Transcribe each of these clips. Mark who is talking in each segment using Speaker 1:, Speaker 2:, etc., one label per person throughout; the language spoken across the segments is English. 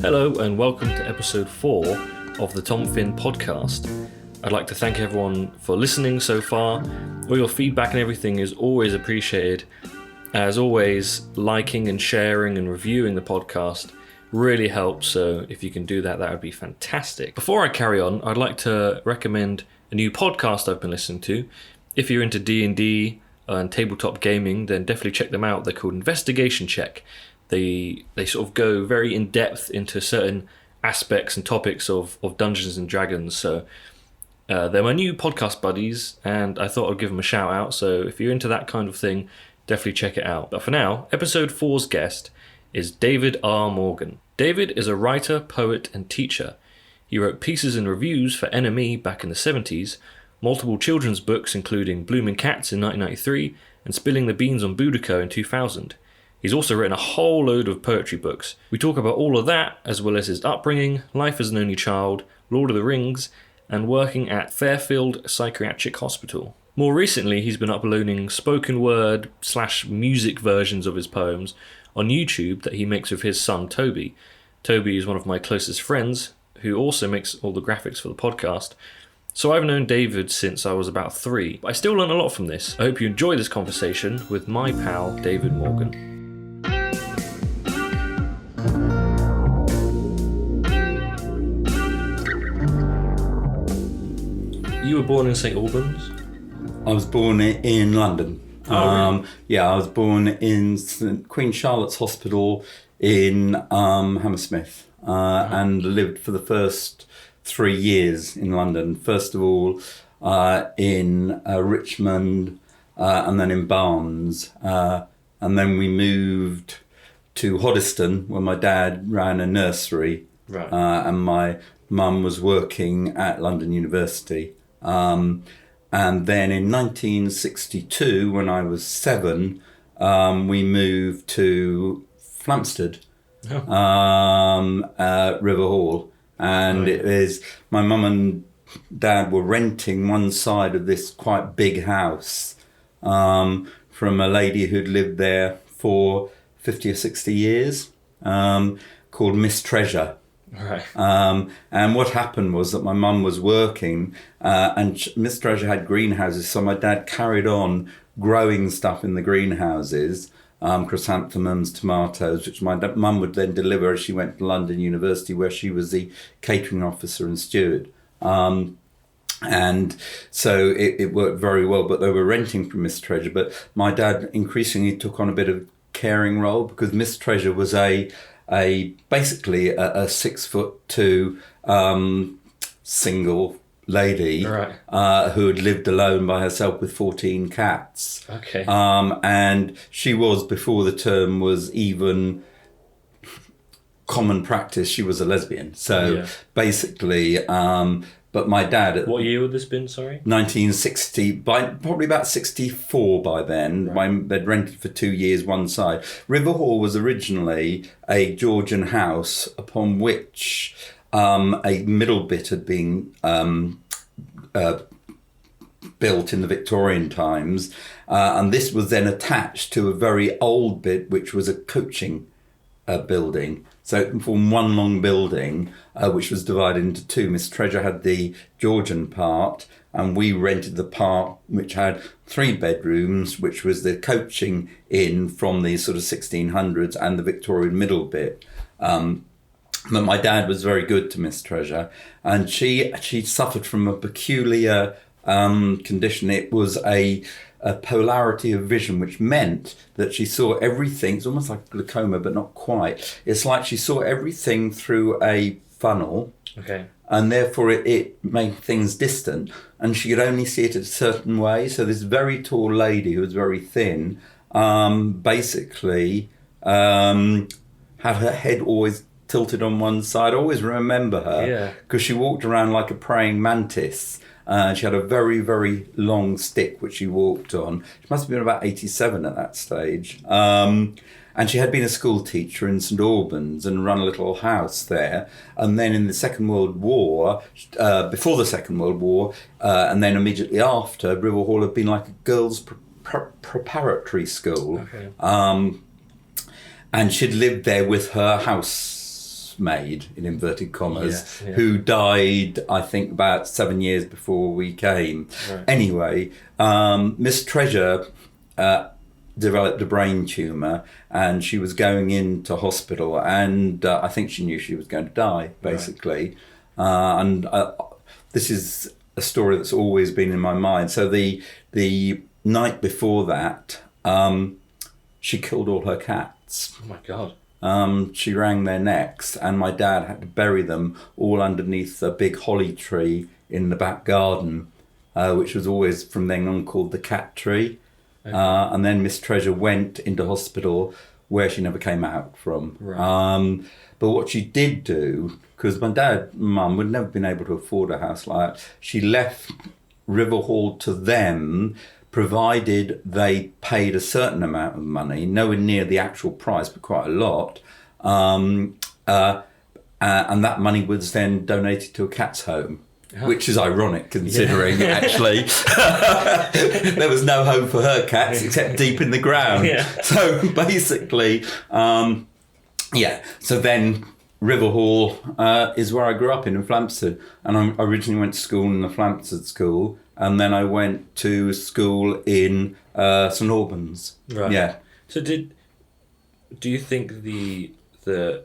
Speaker 1: Hello and welcome to episode 4 of the Tom Finn podcast. I'd like to thank everyone for listening so far. All your feedback and everything is always appreciated. As always, liking and sharing and reviewing the podcast really helps, so if you can do that, that would be fantastic. Before I carry on, I'd like to recommend a new podcast I've been listening to. If you're into D&D and tabletop gaming, then definitely check them out. They're called Investigation Check. They sort of go very in depth into certain aspects and topics of Dungeons and Dragons. So they're my new podcast buddies, and I thought I'd give them a shout out. So if you're into that kind of thing, definitely check it out. But for now, episode 4's guest is David R. Morgan. David is a writer, poet, and teacher. He wrote pieces and reviews for NME back in the 70s, multiple children's books including Blooming Cats in 1993 and Spilling the Beans on Boudicca in 2000. He's also written a whole load of poetry books. We talk about all of that, as well as his upbringing, life as an only child, Lord of the Rings, and working at Fairfield Psychiatric Hospital. More recently, he's been uploading spoken word / music versions of his poems on YouTube that he makes with his son, Toby. Toby is one of my closest friends, who also makes all the graphics for the podcast. So I've known David since I was about 3, but I still learn a lot from this. I hope you enjoy this conversation with my pal, David Morgan. You were born in St Albans?
Speaker 2: I was born in London.
Speaker 1: Really?
Speaker 2: Yeah, I was born in Queen Charlotte's Hospital in Hammersmith and lived for the first 3 years in London. First of all in Richmond and then in Barnes. And then we moved to Hoddesdon where my dad ran a nursery.
Speaker 1: Right.
Speaker 2: And my mum was working at London University. And then in 1962, when I was 7, we moved to Flamstead, River Hall. And It is, my mum and dad were renting one side of this quite big house from a lady who'd lived there for 50 or 60 years, called Miss Treasure.
Speaker 1: Right.
Speaker 2: And what happened was that my mum was working and Miss Treasure had greenhouses, so my dad carried on growing stuff in the greenhouses, chrysanthemums, tomatoes, which my mum would then deliver as she went to London University, where she was the catering officer and steward. And so it worked very well, but they were renting from Miss Treasure. But my dad increasingly took on a bit of caring role because Miss Treasure was basically a 6'2" single lady, right, who had lived alone by herself with 14 cats.
Speaker 1: Okay.
Speaker 2: And she was, before the term was even common practice, she was a lesbian. So basically, but my dad...
Speaker 1: What year would this been, sorry?
Speaker 2: 1960, probably about 64 by then. Right. They'd rented for 2 years one side. River Hall was originally a Georgian house upon which a middle bit had been built in the Victorian times. And this was then attached to a very old bit, which was a coaching building. So it formed one long building, which was divided into 2. Miss Treasure had the Georgian part, and we rented the part which had 3 bedrooms, which was the coaching in from the sort of 1600s and the Victorian middle bit. But my dad was very good to Miss Treasure, and she suffered from a peculiar condition. It was a polarity of vision, which meant that she saw everything. It's almost like glaucoma, but not quite. It's like she saw everything through a funnel.
Speaker 1: Okay.
Speaker 2: And therefore it made things distant, and she could only see it a certain way. So this very tall lady who was very thin, basically had her head always tilted on one side. I always remember her because she walked around like a praying mantis. She had a very, very long stick which she walked on. She must have been about 87 at that stage. And she had been a school teacher in St Albans and run a little house there. And then in the Second World War, before the Second World War, and then immediately after, River Hall had been like a girls' preparatory school.
Speaker 1: Okay.
Speaker 2: And she'd lived there with her house housemaid, in inverted commas,
Speaker 1: Yes, yeah.
Speaker 2: who died, I think, about 7 years before we came.
Speaker 1: Right.
Speaker 2: Anyway, Miss Treasure developed a brain tumour, and she was going into hospital, and I think she knew she was going to die, basically. And this is a story that's always been in my mind. So the night before that, she killed all her cats.
Speaker 1: Oh my God.
Speaker 2: She wrung their necks, and my dad had to bury them all underneath a big holly tree in the back garden, which was always from then on called the cat tree. Okay. And then Miss Treasure went into hospital, where she never came out from.
Speaker 1: Right.
Speaker 2: But what she did do, because my dad and mum would never been able to afford a house like that, she left Riverhall to them, provided they paid a certain amount of money, nowhere near the actual price, but quite a lot. And that money was then donated to a cat's home. Which is ironic, considering actually there was no home for her cats except deep in the ground. Yeah. So basically, so then Riverhall is where I grew up in Flamstead, and I originally went to school in the Flamstead school, and then I went to school in St Albans.
Speaker 1: Right.
Speaker 2: Yeah.
Speaker 1: So do you think you said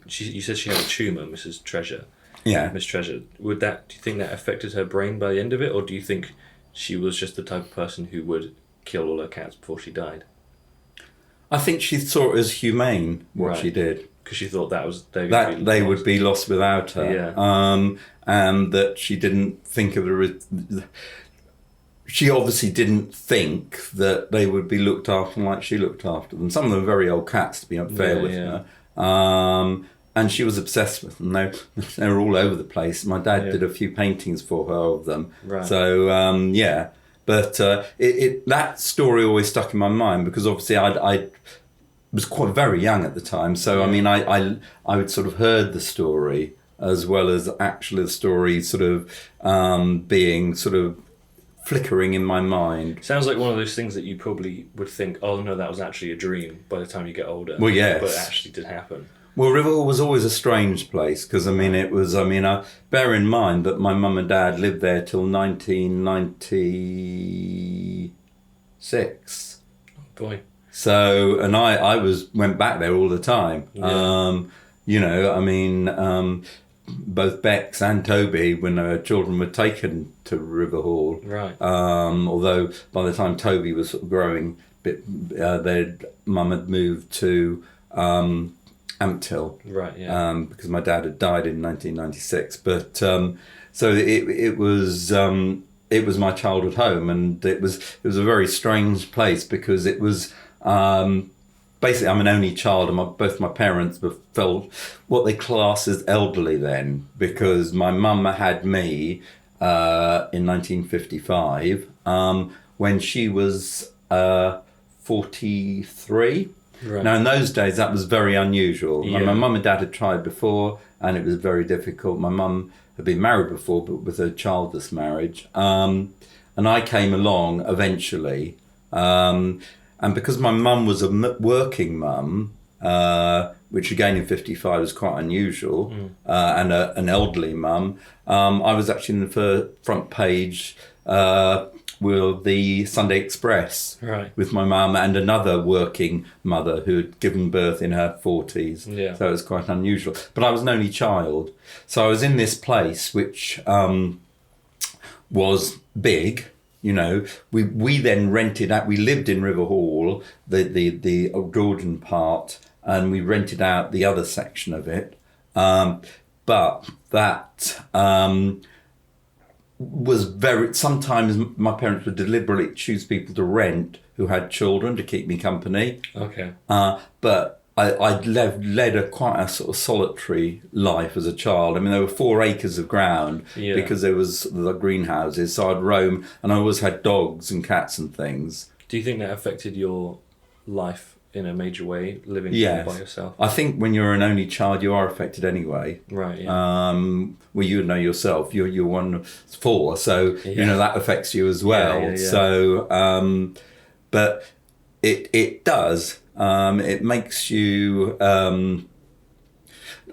Speaker 1: she had a tumour, Mrs. Treasure?
Speaker 2: Yeah.
Speaker 1: Miss Treasure. Do you think that affected her brain by the end of it, or do you think she was just the type of person who would kill all her cats before she died?
Speaker 2: I think she saw it as humane, what she did.
Speaker 1: Because she thought
Speaker 2: they would be lost without her.
Speaker 1: Yeah.
Speaker 2: And that she didn't think of she obviously didn't think that they would be looked after like she looked after them. Some of them are very old cats, to be fair with her. And she was obsessed with them. They were all over the place. My dad did a few paintings for her of them. Right. So, But that story always stuck in my mind, because obviously I was quite very young at the time. So, I mean, I would sort of heard the story, as well as actually the story sort of being sort of flickering in my mind.
Speaker 1: Sounds like one of those things that you probably would think, oh no, that was actually a dream by the time you get older.
Speaker 2: Well, yes.
Speaker 1: But it actually did happen.
Speaker 2: Well, Riverhall was always a strange place, because, bear in mind that my mum and dad lived there till 1996.
Speaker 1: Oh, boy.
Speaker 2: So, and I went back there all the time. Yeah. Both Bex and Toby, when their children were taken to Riverhall. Right. Although by the time Toby was sort of growing, their mum had moved to Ampthill, right? Yeah. Because my dad had died in 1996, but so it was my childhood home, and it was a very strange place, because it was basically, I'm an only child, and both my parents felt what they class as elderly then, because my mum had me in 1955 when she was 43. Right. Now, in those days, that was very unusual. Yeah. My mum and dad had tried before, and it was very difficult. My mum had been married before, but with a childless marriage. And I came along eventually. And because my mum was a working mum, which again in 55 was quite unusual, and an elderly mum, I was actually in the front page with the Sunday Express, right, with my mum and another working mother who had given birth in her 40s. Yeah. So it was quite unusual. But I was an only child. So I was in this place which was big. You know, we then rented out, we lived in Riverhall, the Georgian part, and we rented out the other section of it. But that was sometimes my parents would deliberately choose people to rent who had children to keep me company. Okay. But I'd led quite a sort of solitary life as a child. I mean, there were 4 acres of ground because there was the greenhouses, so I'd roam, and I always had dogs and cats and things. Do you think that affected your life in a major way, living by yourself? I think when you're an only child, you are affected anyway. Right. Yeah. Well, you know yourself. You're one of 4, so you know that affects you as well. Yeah. So, but it does. It makes you.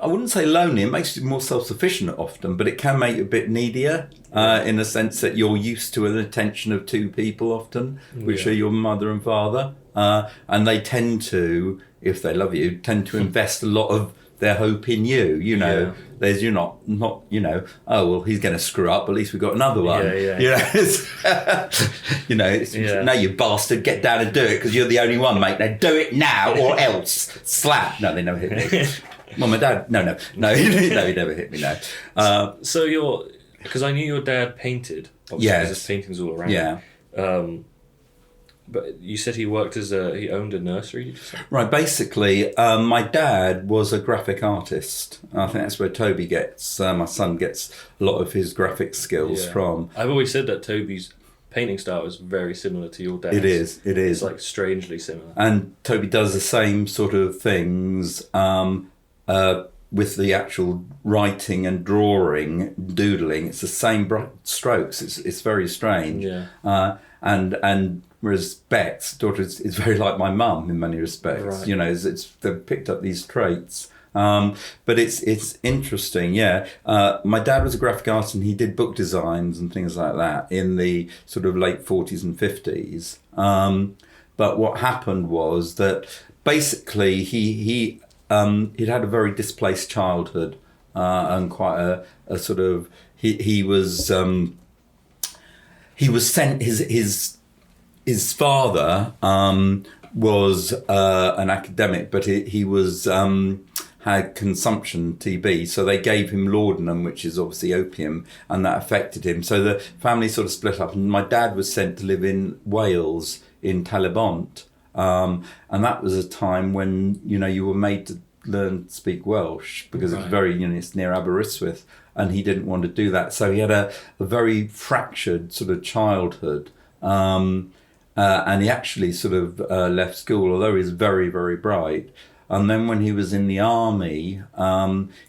Speaker 2: I wouldn't say lonely. It makes you more self-sufficient often, but it can make you a bit needier in a sense that you're used to an attention of two people often, which are your mother and father. And they tend to, if they love you, tend to invest a lot of their hope in you. You know, there's you're not you know, oh well, he's going to screw up. At least we've got another one. You know, no, you bastard, get down and do it because you're the only one, mate. Now do it now or else slap. No, they never hit me. Well, my dad, no, he never hit me. No.
Speaker 1: So because I knew your dad painted. Obviously, there's paintings all around.
Speaker 2: Yeah.
Speaker 1: But you said he owned a nursery, did you say?
Speaker 2: Right, basically, my dad was a graphic artist. I think that's where Toby gets, my son gets a lot of his graphic skills from.
Speaker 1: I've always said that Toby's painting style is very similar to your dad's.
Speaker 2: It is.
Speaker 1: It's like strangely similar.
Speaker 2: And Toby does the same sort of things with the actual writing and drawing, doodling. It's the same strokes. It's very strange.
Speaker 1: Yeah.
Speaker 2: And whereas Beck's daughter is very like my mum in many respects.
Speaker 1: Right.
Speaker 2: You know, they've picked up these traits. But it's interesting, my dad was a graphic artist and he did book designs and things like that in the sort of late 40s and 50s. But what happened was that basically he'd had a very displaced childhood and quite a sort of he was sent his father was an academic, but he was had consumption TB, so they gave him laudanum, which is obviously opium, and that affected him. So the family sort of split up, and my dad was sent to live in Wales in Talybont, and that was a time when you were made to learn to speak Welsh because it's very it's near Aberystwyth, and he didn't want to do that, so he had a very fractured sort of childhood. And he actually sort of left school, although he was very, very bright. And then when he was in the army,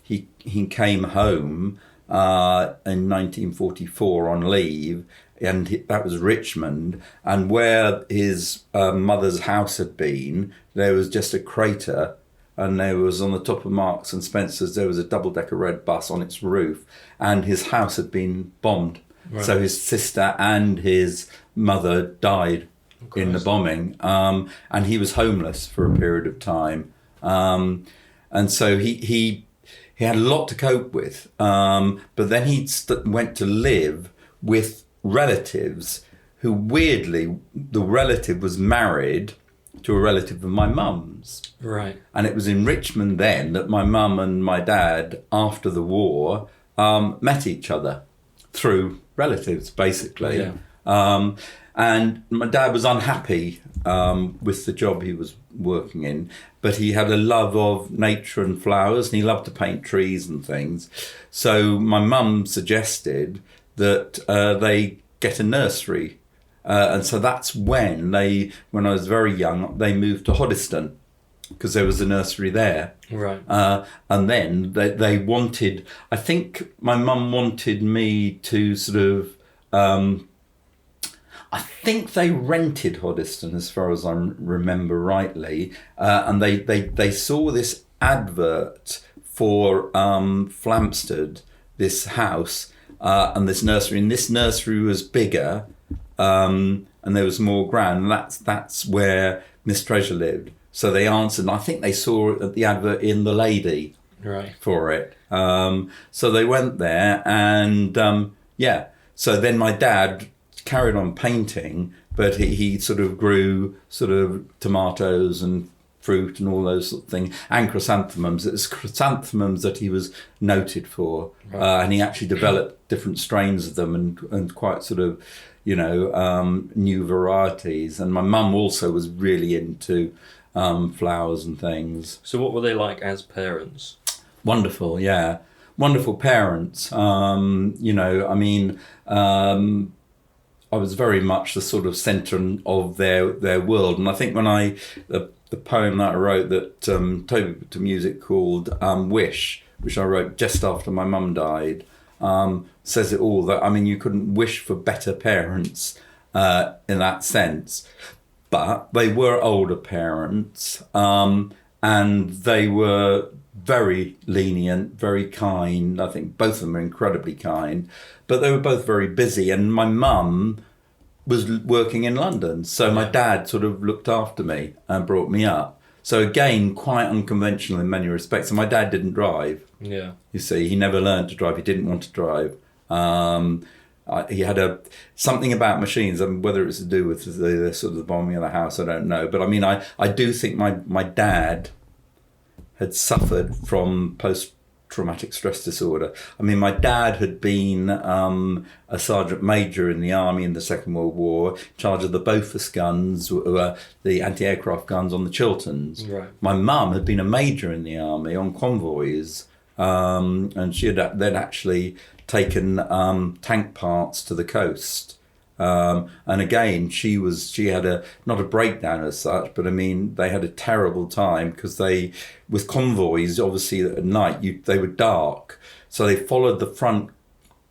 Speaker 2: he came home in 1944 on leave, and that was Richmond. And where his mother's house had been, there was just a crater, and there was on the top of Marks and Spencer's, there was a double-decker red bus on its roof, and his house had been bombed. Right. So his sister and his mother died in the bombing, and he was homeless for a period of time, and so he had a lot to cope with. But then he went to live with relatives who, weirdly, the relative was married to a relative of my mum's.
Speaker 1: Right.
Speaker 2: And it was in Richmond then that my mum and my dad, after the war, met each other through relatives, basically.
Speaker 1: Yeah.
Speaker 2: And my dad was unhappy with the job he was working in, but he had a love of nature and flowers, and he loved to paint trees and things. So my mum suggested that they get a nursery. And so that's when I was very young, they moved to Hoddesdon because there was a nursery there.
Speaker 1: Right.
Speaker 2: And then they wanted, I think my mum wanted me to sort of, I think they rented Hoddesdon as far as I remember rightly. And they saw this advert for Flamstead, this house, and this nursery. And this nursery was bigger, and there was more ground. And that's where Miss Treasure lived. So they answered, and I think they saw the advert in The Lady for it. So they went there, and so then my dad carried on painting, but he sort of grew sort of tomatoes and fruit and all those sort of things, and chrysanthemums. It was chrysanthemums that he was noted for, and he actually developed different strains of them and quite sort of, new varieties. And my mum also was really into flowers and things.
Speaker 1: So what were they like as parents?
Speaker 2: Wonderful, yeah. Wonderful parents. I was very much the sort of centre of their world. And I think when the poem that I wrote that Toby put to music called Wish, which I wrote just after my mum died, says it all. That, you couldn't wish for better parents in that sense. But they were older parents, and they were very lenient, very kind. I think both of them were incredibly kind, but they were both very busy. And my mum was working in London, so my dad sort of looked after me and brought me up. So again, quite unconventional in many respects. And my dad didn't drive.
Speaker 1: Yeah.
Speaker 2: You see, he never learned to drive. He didn't want to drive. He had something about machines, and whether it's to do with the sort of the bombing of the house, I don't know. But I mean, I do think my dad had suffered from post-traumatic stress disorder. I mean, my dad had been a sergeant major in the army in the Second World War, in charge of the Bofors guns, the anti-aircraft guns on the Chilterns.
Speaker 1: Right.
Speaker 2: My mum had been a major in the army on convoys, and she had then actually taken tank parts to the coast. And again, she had not a breakdown as such, but I mean, they had a terrible time because with convoys, obviously at night, they were dark. So they followed the front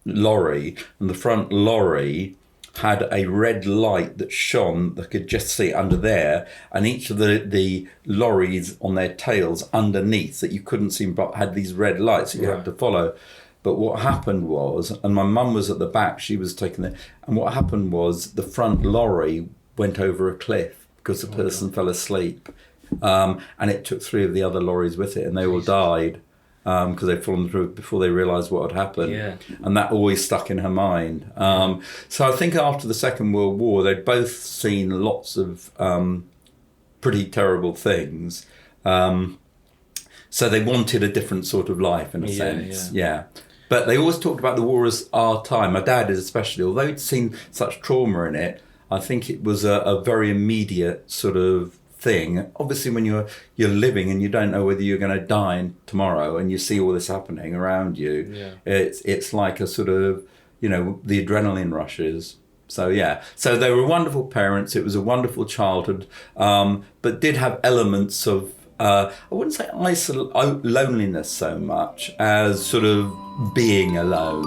Speaker 2: lorry, and the front lorry had a red light that shone, that could just see under there, and each of the lorries on their tails underneath that you couldn't see, but had these red lights that you had to follow. But what happened was, and my mum was at the back, she was taking it, and what happened was the front lorry went over a cliff because the person fell asleep. And it took 3 of the other lorries with it, and they all died because they'd fallen through before they realised what had happened.
Speaker 1: Yeah.
Speaker 2: And that always stuck in her mind. So I think after the Second World War, they'd both seen lots of pretty terrible things. So they wanted a different sort of life in a sense. Yeah. But they always talked about the war as our time. My dad did especially, although he'd seen such trauma in it, I think it was a very immediate sort of thing. Obviously, when you're living and you don't know whether you're going to die tomorrow, and you see all this happening around you, it's like a sort of, the adrenaline rushes. So yeah, so they were wonderful parents. It was a wonderful childhood, but did have elements of I wouldn't say loneliness so much as sort of being alone.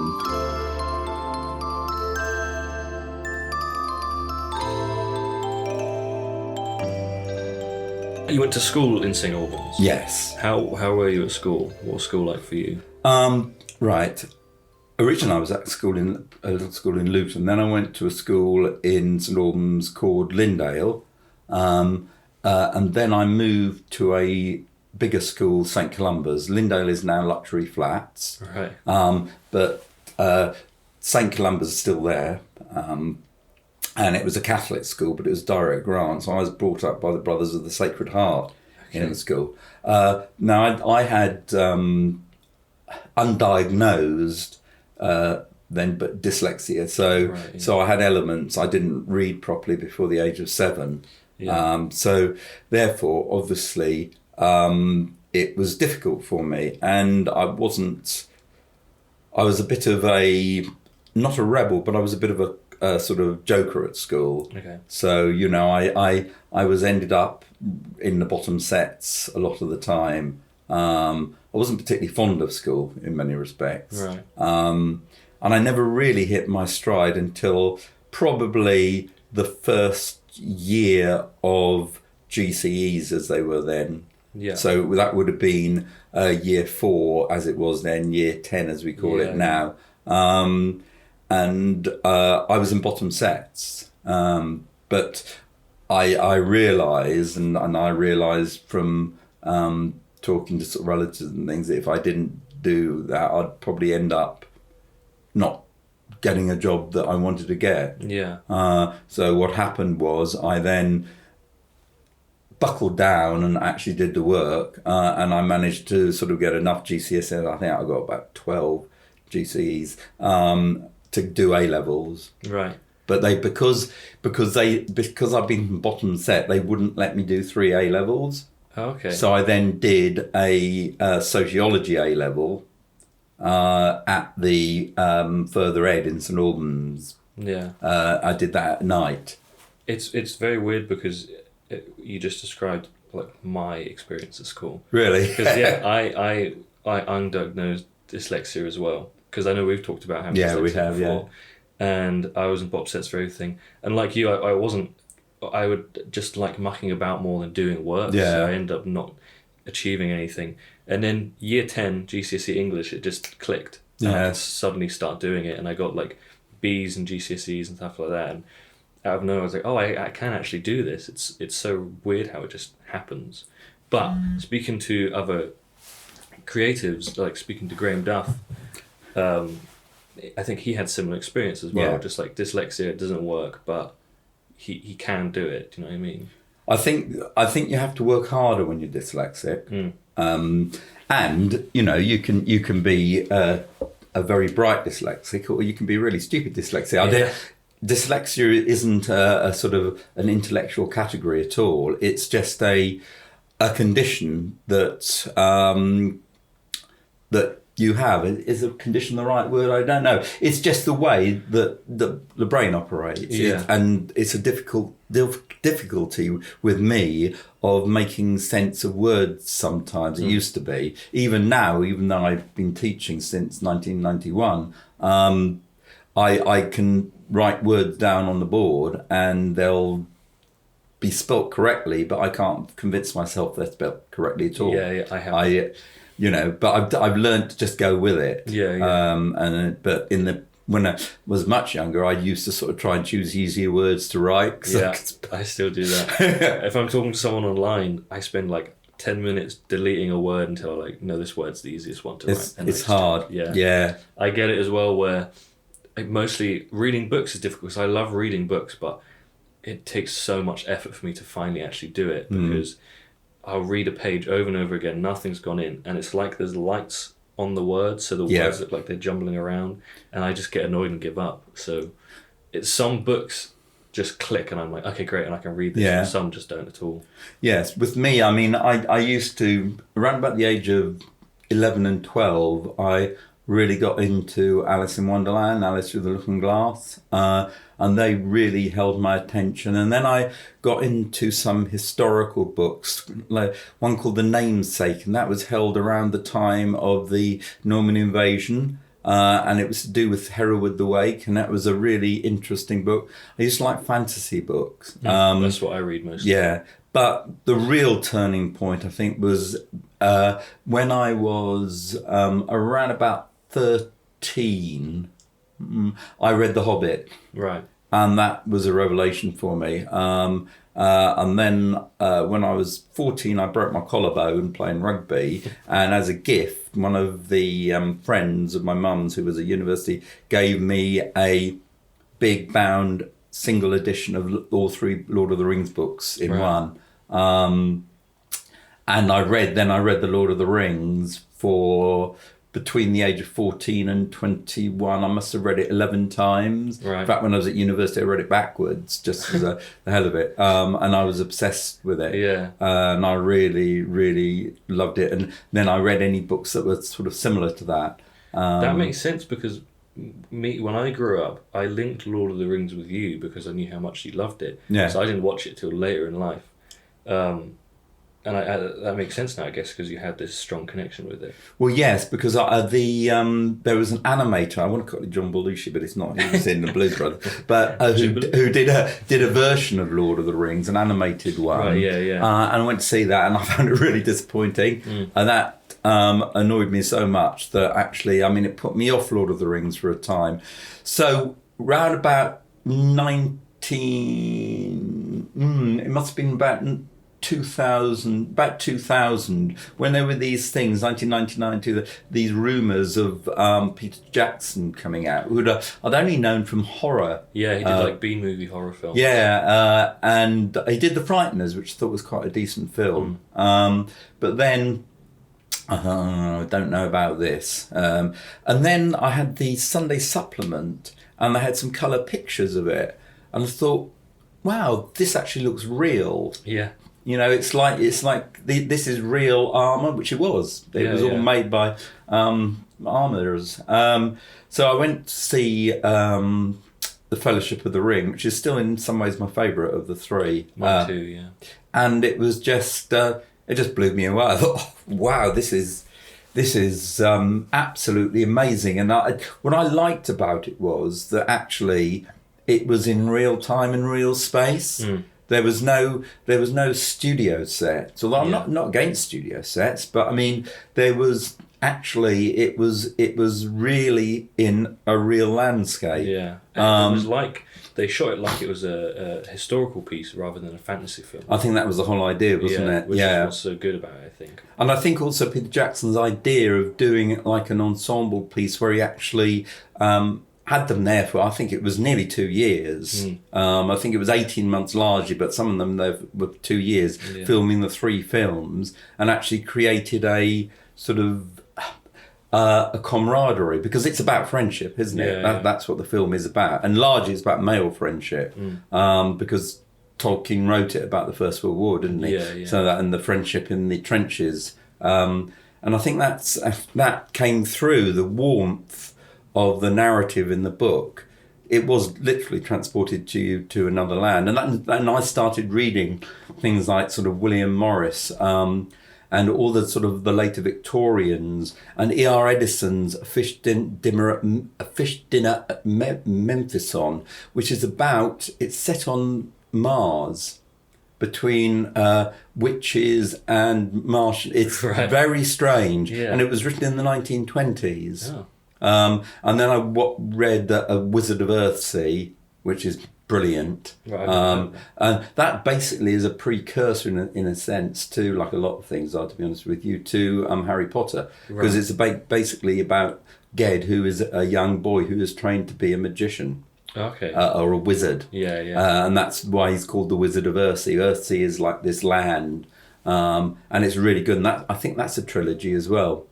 Speaker 1: You went to school in St Albans?
Speaker 2: Yes.
Speaker 1: How were you at school? What was school like for you?
Speaker 2: Right. Originally, I was at a little school in Luton. Then I went to a school in St Albans called Lindale. And then I moved to a bigger school, St Columba's. Lindale is now luxury flats.
Speaker 1: Right.
Speaker 2: But St Columba's is still there. And it was a Catholic school, but it was direct grant. So I was brought up by the Brothers of the Sacred Heart in the school. Now, I had undiagnosed but dyslexia. So I had elements. I didn't read properly before the age of 7. Yeah. So therefore, obviously, it was difficult for me, and I was a bit of not a rebel, but I was a bit of a sort of joker at school.
Speaker 1: Okay.
Speaker 2: So, I was ended up in the bottom sets a lot of the time. I wasn't particularly fond of school in many respects.
Speaker 1: Right.
Speaker 2: And I never really hit my stride until probably the first year of GCEs, as they were then. Yeah. So that would have been year 4 as it was then, year 10 as we call it now. And I was in bottom sets. But I realised, and I realised from talking to sort of relatives and things, that if I didn't do that, I'd probably end up not getting a job that I wanted to get. Yeah. So what happened was I then buckled down and actually did the work, and I managed to sort of get enough GCSEs. I think I got about 12 GCEs to do A levels. Right. But because I've been bottom set, they wouldn't let me do 3 A levels. Okay. So I then did a sociology A level at the further ed in St Albans. Yeah. I did that at night.
Speaker 1: It's very weird because you just described like my experience at school.
Speaker 2: Really?
Speaker 1: Because I undiagnosed dyslexia as well, because I know we've talked about having dyslexia
Speaker 2: we have
Speaker 1: before. And I was in bottom sets for everything. And like you, I would just like mucking about more than doing work. Yeah. So I ended up not achieving anything. And then year 10 GCSE English, it just clicked. And I could suddenly start doing it, and I got like B's and GCSEs and stuff like that. And out of nowhere, I was like, oh, I can actually do this. It's so weird how it just happens. But speaking to other creatives, like speaking to Graham Duff, I think he had similar experience as well. Just like dyslexia, it doesn't work, but he can do it. Do you know what I mean?
Speaker 2: I think you have to work harder when you're dyslexic, and you can be a very bright dyslexic, or you can be really stupid dyslexic. Dyslexia isn't a sort of an intellectual category at all. It's just a condition that that you have. Is a condition the right word? I don't know. It's just the way that the brain operates. And it's a difficulty with me of making sense of words sometimes. It used to be. Even now, even though I've been teaching since 1991, I can write words down on the board and they'll be spelt correctly, but I can't convince myself they're spelt correctly at all.
Speaker 1: I have.
Speaker 2: But I've learned to just go with it. But when I was much younger, I used to sort of try and choose easier words to write.
Speaker 1: I still do that. If I'm talking to someone online, I spend like 10 minutes deleting a word until I'm like, no, this word's the easiest one to write. And
Speaker 2: it's hard.
Speaker 1: I get it as well, where mostly reading books is difficult because I love reading books, but it takes so much effort for me to finally actually do it, because I'll read a page over and over again, nothing's gone in, and it's like there's lights on the words, so the words look like they're jumbling around, and I just get annoyed and give up. So it's some books just click and I'm like, okay, great, and I can read this, and some just don't at all. Yes,
Speaker 2: with me, I mean, I used to, around about the age of 11 and 12, I really got into Alice in Wonderland, Alice Through the Looking Glass, and they really held my attention. And then I got into some historical books, like one called The Namesake, and that was held around the time of the Norman invasion, and it was to do with Hereward the Wake, and that was a really interesting book. I used to like fantasy books.
Speaker 1: That's what I read most.
Speaker 2: But the real turning point, I think, was when I was around about 13, I read The Hobbit.
Speaker 1: Right.
Speaker 2: And that was a revelation for me. And then when I was 14, I broke my collarbone playing rugby. And as a gift, one of the friends of my mum's, who was at university, gave me a big bound single edition of all 3 Lord of the Rings books in one. And I read the Lord of the Rings for between the age of 14 and 21. I must have read it 11 times.
Speaker 1: Right.
Speaker 2: In fact, when I was at university, I read it backwards, just as the hell of it. And I was obsessed with it. And I really, really loved it. And then I read any books that were sort of similar to that.
Speaker 1: That makes sense, because when I grew up, I linked Lord of the Rings with you because I knew how much you loved it. So I didn't watch it till later in life. And that makes sense now, I guess, because you had this strong connection with it.
Speaker 2: Well, yes, because there was an animator. I want to call it John Belushi, but it's not. He was in the Blues Brothers, but who did a version of Lord of the Rings, an animated one.
Speaker 1: Right,
Speaker 2: and I went to see that, and I found it really disappointing, and that annoyed me so much that actually, I mean, it put me off Lord of the Rings for a time. So round about 19, it must have been about 2000, when there were these things, 1999, these rumours of Peter Jackson coming out, who I'd only known from horror.
Speaker 1: Yeah, he did like B-movie horror films.
Speaker 2: Yeah, and he did The Frighteners, which I thought was quite a decent film. But then, I don't know about this. And then I had the Sunday supplement, and they had some colour pictures of it. And I thought, wow, this actually looks real.
Speaker 1: Yeah.
Speaker 2: You know, it's like this is real armour, which it was. It was all made by armourers. So I went to see The Fellowship of the Ring, which is still in some ways my favourite of the 3.
Speaker 1: Mine too, yeah.
Speaker 2: And it was just it just blew me away. I thought, oh, wow, this is absolutely amazing. And what I liked about it was that actually it was in real time and real space. there was no studio sets. Although I'm not against studio sets, but I mean there was actually it was really in a real landscape.
Speaker 1: Yeah, and it was like they shot it like it was a historical piece rather than a fantasy film.
Speaker 2: I think that was the whole idea, wasn't it?
Speaker 1: Which is what's so good about it, I think.
Speaker 2: And I think also Peter Jackson's idea of doing it like an ensemble piece where he actually had them there for, I think it was nearly 2 years. I think it was 18 months largely, but some of them they were 2 years filming the 3 films, and actually created a sort of a camaraderie, because it's about friendship, isn't it? That's what the film is about, and largely it's about male friendship, because Tolkien wrote it about the First World War, didn't he? So that, and the friendship in the trenches, and I think that came through the warmth of the narrative in the book. It was literally transported to another land, and I started reading things like sort of William Morris, and all the sort of the later Victorians, and E.R. Edison's A Fish Dinner at Memphison, which is about, it's set on Mars between witches and Martian. It's very strange, and it was written in the 1920s. Oh. And then I read A Wizard of Earthsea, which is brilliant. And that basically is a precursor in a sense to, like a lot of things are, to be honest with you, to Harry Potter, because it's basically about Ged, who is a young boy who is trained to be a magician. Or a wizard. And that's why he's called the Wizard of Earthsea. Earthsea is like this land, and it's really good, and I think that's a trilogy as well.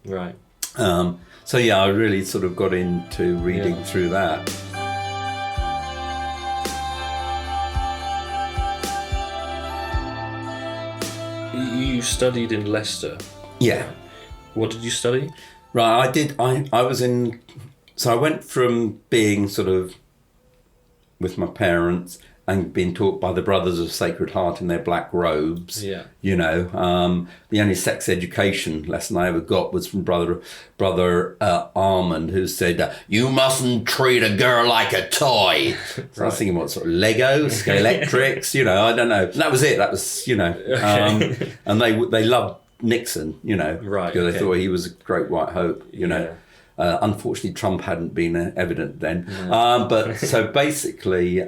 Speaker 2: So I really sort of got into reading through that.
Speaker 1: You studied in Leicester.
Speaker 2: Yeah.
Speaker 1: What did you study?
Speaker 2: Right, I did. I was in. So I went from being sort of with my parents and being taught by the Brothers of Sacred Heart in their black robes. You know, the only sex education lesson I ever got was from Brother Armand, who said, "You mustn't treat a girl like a toy." So I was thinking, what sort of Legos, electrics? You know, I don't know. That was it. That was, you know, and they loved Nixon, you know, because they thought he was a great white hope, you know. Unfortunately, Trump hadn't been evident then. But so basically,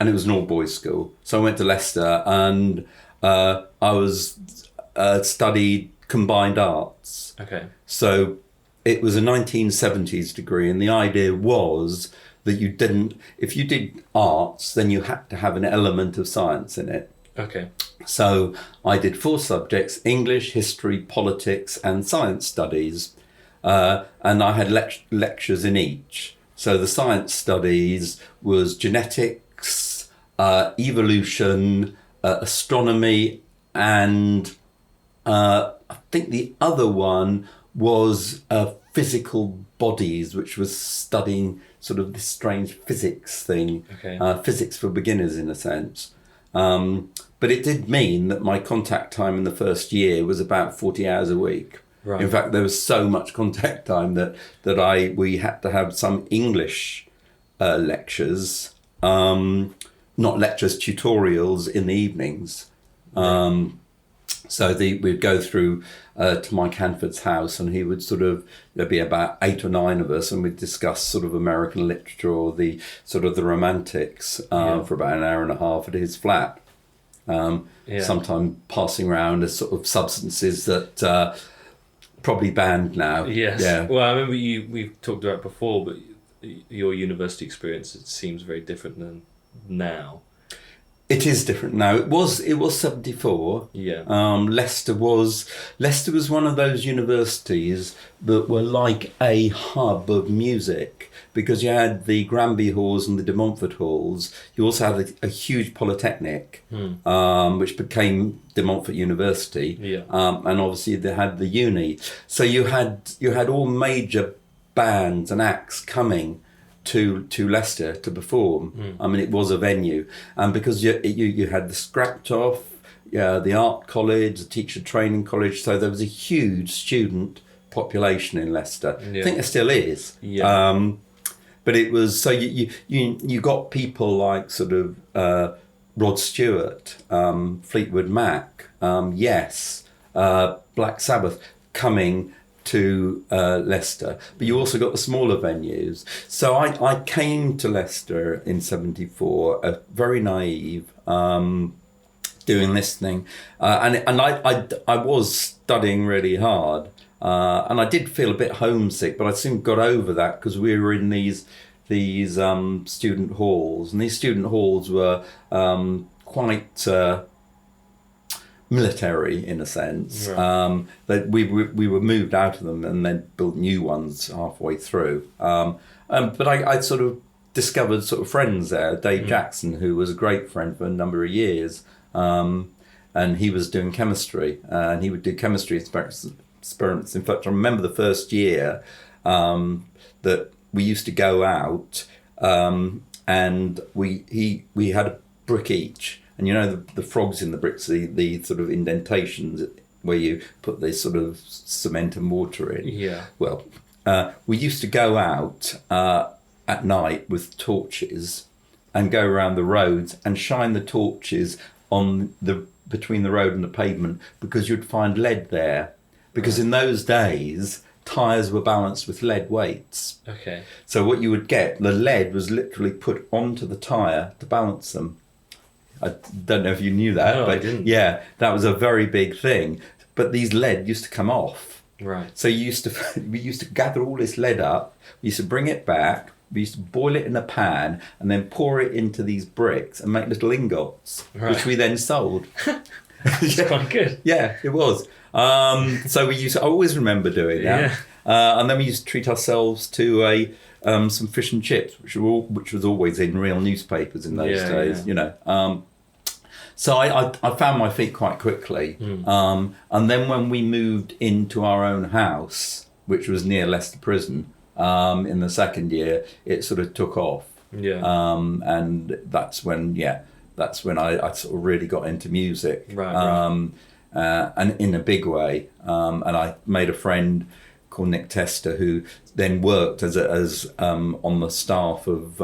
Speaker 2: and it was an all-boys school. So I went to Leicester, and I was studied combined arts. So it was a 1970s degree, and the idea was that you didn't, if you did arts, then you had to have an element of science in it. So I did 4 subjects: English, history, politics, and science studies. And I had lectures in each. So the science studies was genetics, evolution, astronomy, and I think the other one was physical bodies, which was studying sort of this strange physics thing, physics for beginners in a sense. But it did mean that my contact time in the first year was about 40 hours a week. In fact, there was so much contact time that we had to have some English lectures, not lectures, tutorials in the evenings. So we'd go through to Mike Hanford's house, and he would there'd be about 8 or 9 of us, and we'd discuss sort of American literature or the sort of the romantics for about an hour and a half at his flat. Sometimes passing around as sort of substances that probably banned now.
Speaker 1: Well, I remember we've talked about it before, but your university experience, it seems very different than now.
Speaker 2: It is different now. It was 74. Leicester was one of those universities that were like a hub of music, because you had the Granby Halls and the De Montfort Halls. You also had a huge polytechnic, which became De Montfort University, and obviously they had the uni. So you had all major bands and acts coming to Leicester to perform. I mean, it was a venue, and because you had the Scraptoff, the art college, the teacher training college, so there was a huge student population in Leicester. I think there still is. But it was, so you got people like sort of Rod Stewart, Fleetwood Mac, Yes, Black Sabbath coming to Leicester. But you also got the smaller venues. So I came to Leicester in 74, very naive, doing this thing. And I was studying really hard. And I did feel a bit homesick, but I soon got over that because we were in these student halls, and these student halls were quite military in a sense.
Speaker 1: Right.
Speaker 2: That we were moved out of them and then built new ones halfway through. But I sort of discovered sort of friends there. Dave Jackson, who was a great friend for a number of years, and he was doing chemistry, and he would do chemistry experiments. In fact, I remember the first year that we used to go out, and we had a brick each, and you know the frogs in the bricks, the sort of indentations where you put this sort of cement and mortar in.
Speaker 1: Yeah.
Speaker 2: Well, we used to go out at night with torches and go around the roads and shine the torches on between the road and the pavement, because you'd find lead there. Because in those days, tyres were balanced with lead weights.
Speaker 1: Okay.
Speaker 2: So what you would get, the lead was literally put onto the tyre to balance them. I don't know if you knew that,
Speaker 1: No,
Speaker 2: but
Speaker 1: I didn't.
Speaker 2: yeah, that was a very big thing. But these lead used to come off.
Speaker 1: Right.
Speaker 2: So we used to gather all this lead up, we used to bring it back, we used to boil it in a pan and then pour it into these bricks and make little ingots,
Speaker 1: Right.
Speaker 2: which we then sold.
Speaker 1: It's quite good.
Speaker 2: Yeah, it was. So I always remember doing that.
Speaker 1: Yeah.
Speaker 2: And then we used to treat ourselves to some fish and chips, which was always in real newspapers in those days, you know. So I found my feet quite quickly. And then when we moved into our own house, which was near Leicester Prison, in the second year, it sort of took off.
Speaker 1: Yeah.
Speaker 2: And that's when I sort of really got into music.
Speaker 1: Right.
Speaker 2: And in a big way. And I made a friend called Nick Tester, who then worked as on the staff of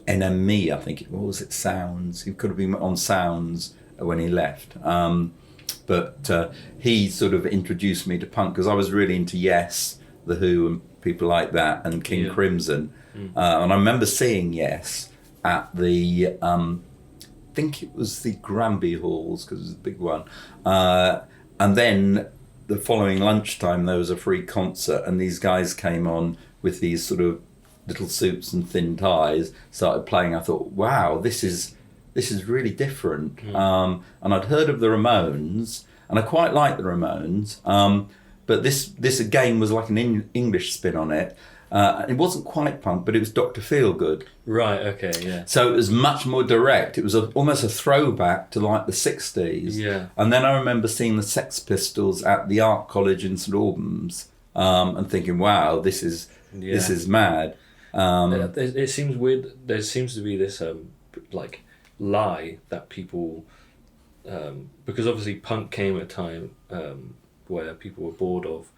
Speaker 2: NME, I think what was it, Sounds. He could have been on Sounds when he left. But he sort of introduced me to punk because I was really into Yes, The Who and people like that, and King Crimson. And I remember seeing Yes at the I think it was the Granby Halls, because it was a big one, and then the following lunchtime there was a free concert, and these guys came on with these sort of little suits and thin ties, started playing. I thought, wow, this is really different. And I'd heard of the Ramones, and I quite liked the Ramones, but this again was like an English spin on it. It wasn't quite punk, but it was Dr. Feelgood.
Speaker 1: Right, okay, yeah.
Speaker 2: So it was much more direct. It was almost a throwback to like the 60s.
Speaker 1: Yeah.
Speaker 2: And then I remember seeing the Sex Pistols at the Art College in St Albans, and thinking, wow, this is mad.
Speaker 1: It seems weird. There seems to be this like lie that people, because obviously punk came at a time where people were bored of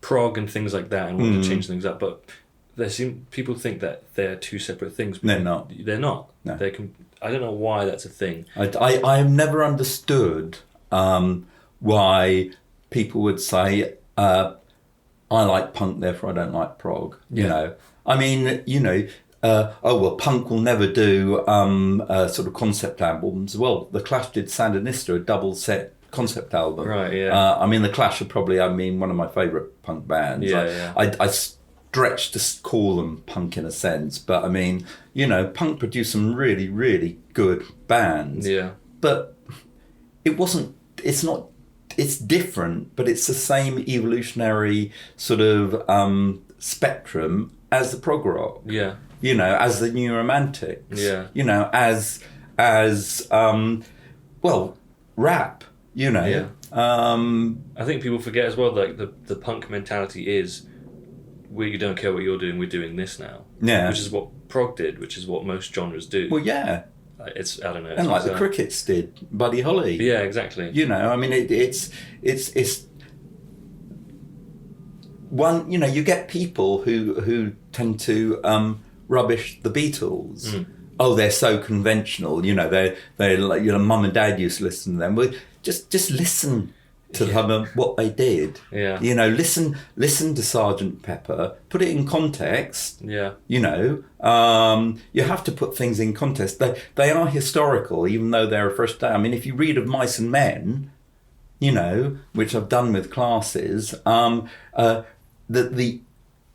Speaker 1: prog and things like that and wanted to change things up, but people think that they're two separate things.
Speaker 2: They're not.
Speaker 1: They're not.
Speaker 2: No.
Speaker 1: I don't know why that's a thing.
Speaker 2: I have never understood why people would say, I like punk, therefore I don't like prog. You know, I mean, you know, oh well, punk will never do sort of concept albums. Well, the Clash did Sandinista, a double set concept album.
Speaker 1: Right, yeah.
Speaker 2: I mean, the Clash are probably, one of my favourite punk bands.
Speaker 1: Yeah.
Speaker 2: I stretch to call them punk in a sense, but I mean, you know, punk produced some really, really good bands.
Speaker 1: Yeah.
Speaker 2: But it's different, but it's the same evolutionary sort of spectrum as the prog rock.
Speaker 1: Yeah.
Speaker 2: You know, as the New Romantics.
Speaker 1: Yeah.
Speaker 2: You know, as well, rap. You know.
Speaker 1: Yeah. I think people forget as well, like the punk mentality is, we don't care what you're doing, we're doing this now.
Speaker 2: Yeah.
Speaker 1: Which is what prog did, which is what most genres do.
Speaker 2: Well, yeah.
Speaker 1: It's, I don't know.
Speaker 2: And like the Crickets did, Buddy Holly.
Speaker 1: Yeah, exactly.
Speaker 2: You know, I mean, it's one. You know, you get people who tend to rubbish the Beatles. oh, they're so conventional. You know, they're like, you know, mum and dad used to listen to them. Well, just listen to them and what they did.
Speaker 1: Yeah.
Speaker 2: You know, listen to Sergeant Pepper. Put it in context.
Speaker 1: Yeah.
Speaker 2: You know, you have to put things in context. They are historical, even though they're a fresh day. I mean, if you read of Mice and Men, you know, which I've done with classes, the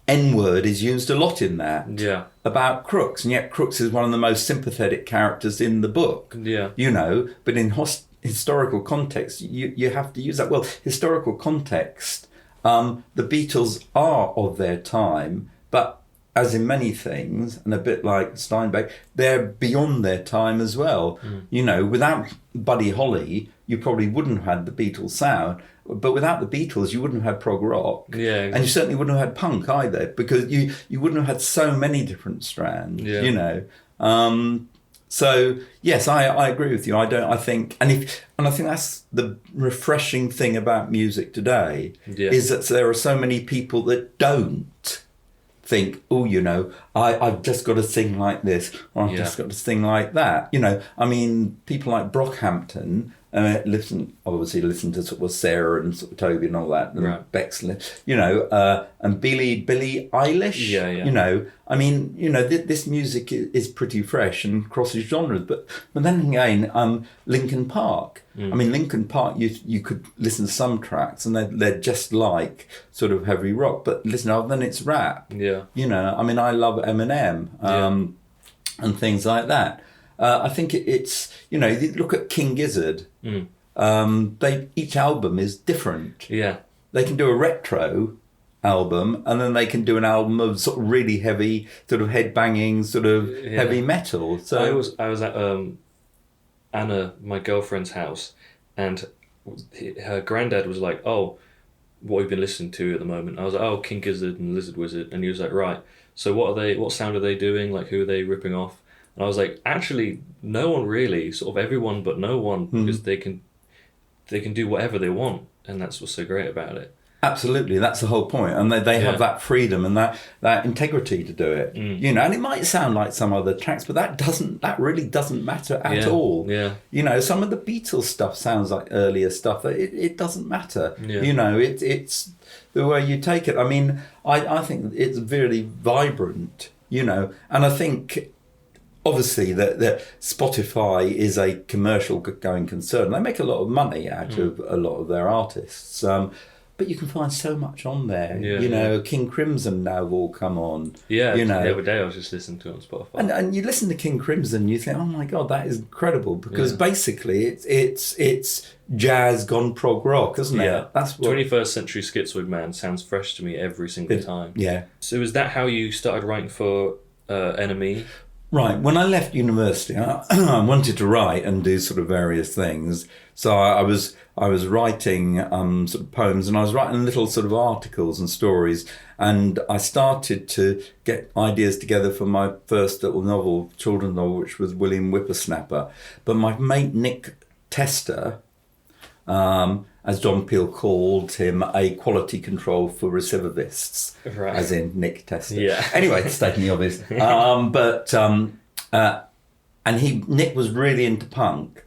Speaker 2: N-word is used a lot in that.
Speaker 1: Yeah.
Speaker 2: About Crooks, and yet Crooks is one of the most sympathetic characters in the book.
Speaker 1: Yeah.
Speaker 2: You know, but in historical context, you have to use that. Well, historical context, the Beatles are of their time, but as in many things, and a bit like Steinbeck, they're beyond their time as well. You know, without Buddy Holly, you probably wouldn't have had the Beatles sound, but without the Beatles, you wouldn't have had prog rock.
Speaker 1: Yeah, exactly.
Speaker 2: And you certainly wouldn't have had punk either, because you wouldn't have had so many different strands, you know. So yes, I agree with you. I think that's the refreshing thing about music today, is that there are so many people that don't think, oh, you know, I've just got to sing like this, or I've just got to sing like that. You know, I mean, people like Brockhampton listen to sort of Sarah and sort of Toby and all that, and Bexley, you know, and Billie Eilish. You know, I mean, you know, this music is pretty fresh and crosses genres, but then again, Linkin Park. I mean, Linkin Park, you could listen to some tracks and they're just like sort of heavy rock, but listen, then it's rap. Yeah. You know, I mean, I love Eminem and things like that. I think it's, you know, you look at King Gizzard. Each album is different. Yeah. They can do a retro album, and then they can do an album of sort of really heavy, sort of head-banging, sort of heavy metal. So
Speaker 1: I was at Anna, my girlfriend's house, and her granddad was like, "Oh, what have you been listening to at the moment?" I was like, "Oh, King Gizzard and Lizard Wizard," and he was like, "Right. So what sound are they doing? Like, who are they ripping off?" And I was like, "Actually, no one really. Sort of everyone, but no one, because they can do whatever they want, and that's what's so great about it."
Speaker 2: Absolutely, that's the whole point, and they have that freedom and that integrity to do it. You know, and it might sound like some other tracks, but that really doesn't matter at all. Yeah, you know, some of the Beatles stuff sounds like earlier stuff. It doesn't matter. Yeah. You know, it's the way you take it. I mean, I think it's very vibrant. You know, and I think, obviously, that Spotify is a commercial going concern. They make a lot of money out of a lot of their artists. But you can find so much on there. Yeah, you know, King Crimson now have all come on. Yeah, you know,
Speaker 1: the other day I was just listening to it on Spotify.
Speaker 2: And you listen to King Crimson, you think, oh my God, that is incredible, because basically it's jazz gone prog rock, isn't it? Yeah,
Speaker 1: that's what 21st Century Schizoid Man sounds fresh to me every single time. Yeah. So is that how you started writing for NME?
Speaker 2: Right. When I left university, I wanted to write and do sort of various things. So I was writing sort of poems, and I was writing little sort of articles and stories. And I started to get ideas together for my first little novel, children's novel, which was William Whippersnapper. But my mate Nick Tester, as John Peel called him, a quality control for recidivists, as in Nick Tester. Yeah. Anyway, it's stating the obvious. Nick was really into punk,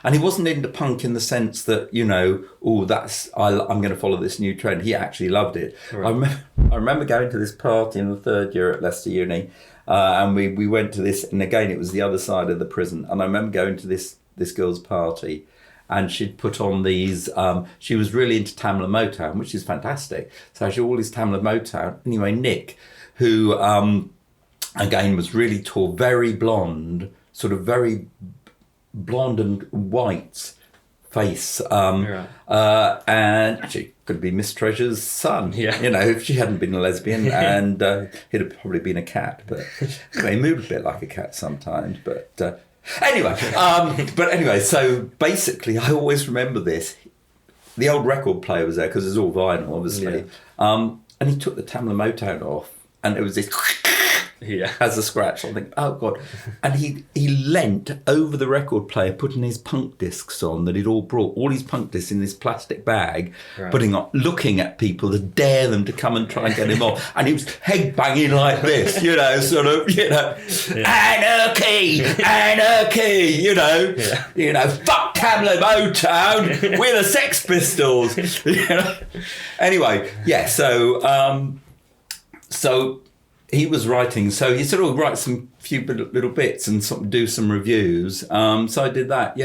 Speaker 2: and he wasn't into punk in the sense that, you know, I'm going to follow this new trend. He actually loved it. Right. I remember going to this party in the third year at Leicester Uni, and we went to this, and again it was the other side of the prison. And I remember going to this girl's party. And she'd put on these, she was really into Tamla Motown, which is fantastic. So she had all this Tamla Motown. Anyway, Nick, who, again, was really tall, very blonde, sort of very blonde and white face. And actually could be Miss Treasure's son, you know, if she hadn't been a lesbian. And he'd have probably been a cat. But anyway, he moved a bit like a cat sometimes, but... Anyway, so basically I always remember this. The old record player was there, because it's all vinyl, obviously. And he took the Tamla Motown off, and it was this, has a scratch. I think, oh God. And he leant over the record player, putting his punk discs on that he'd all brought, all his punk discs in this plastic bag, putting on, looking at people to dare them to come and try and get him off. And he was head banging like this, you know, sort of, you know, anarchy, anarchy, you know, fuck Camlet Motown, we're the Sex Pistols. You know? Anyway, yeah, so he was writing, so he sort of write some few little bits and sort of do some reviews. So I did that,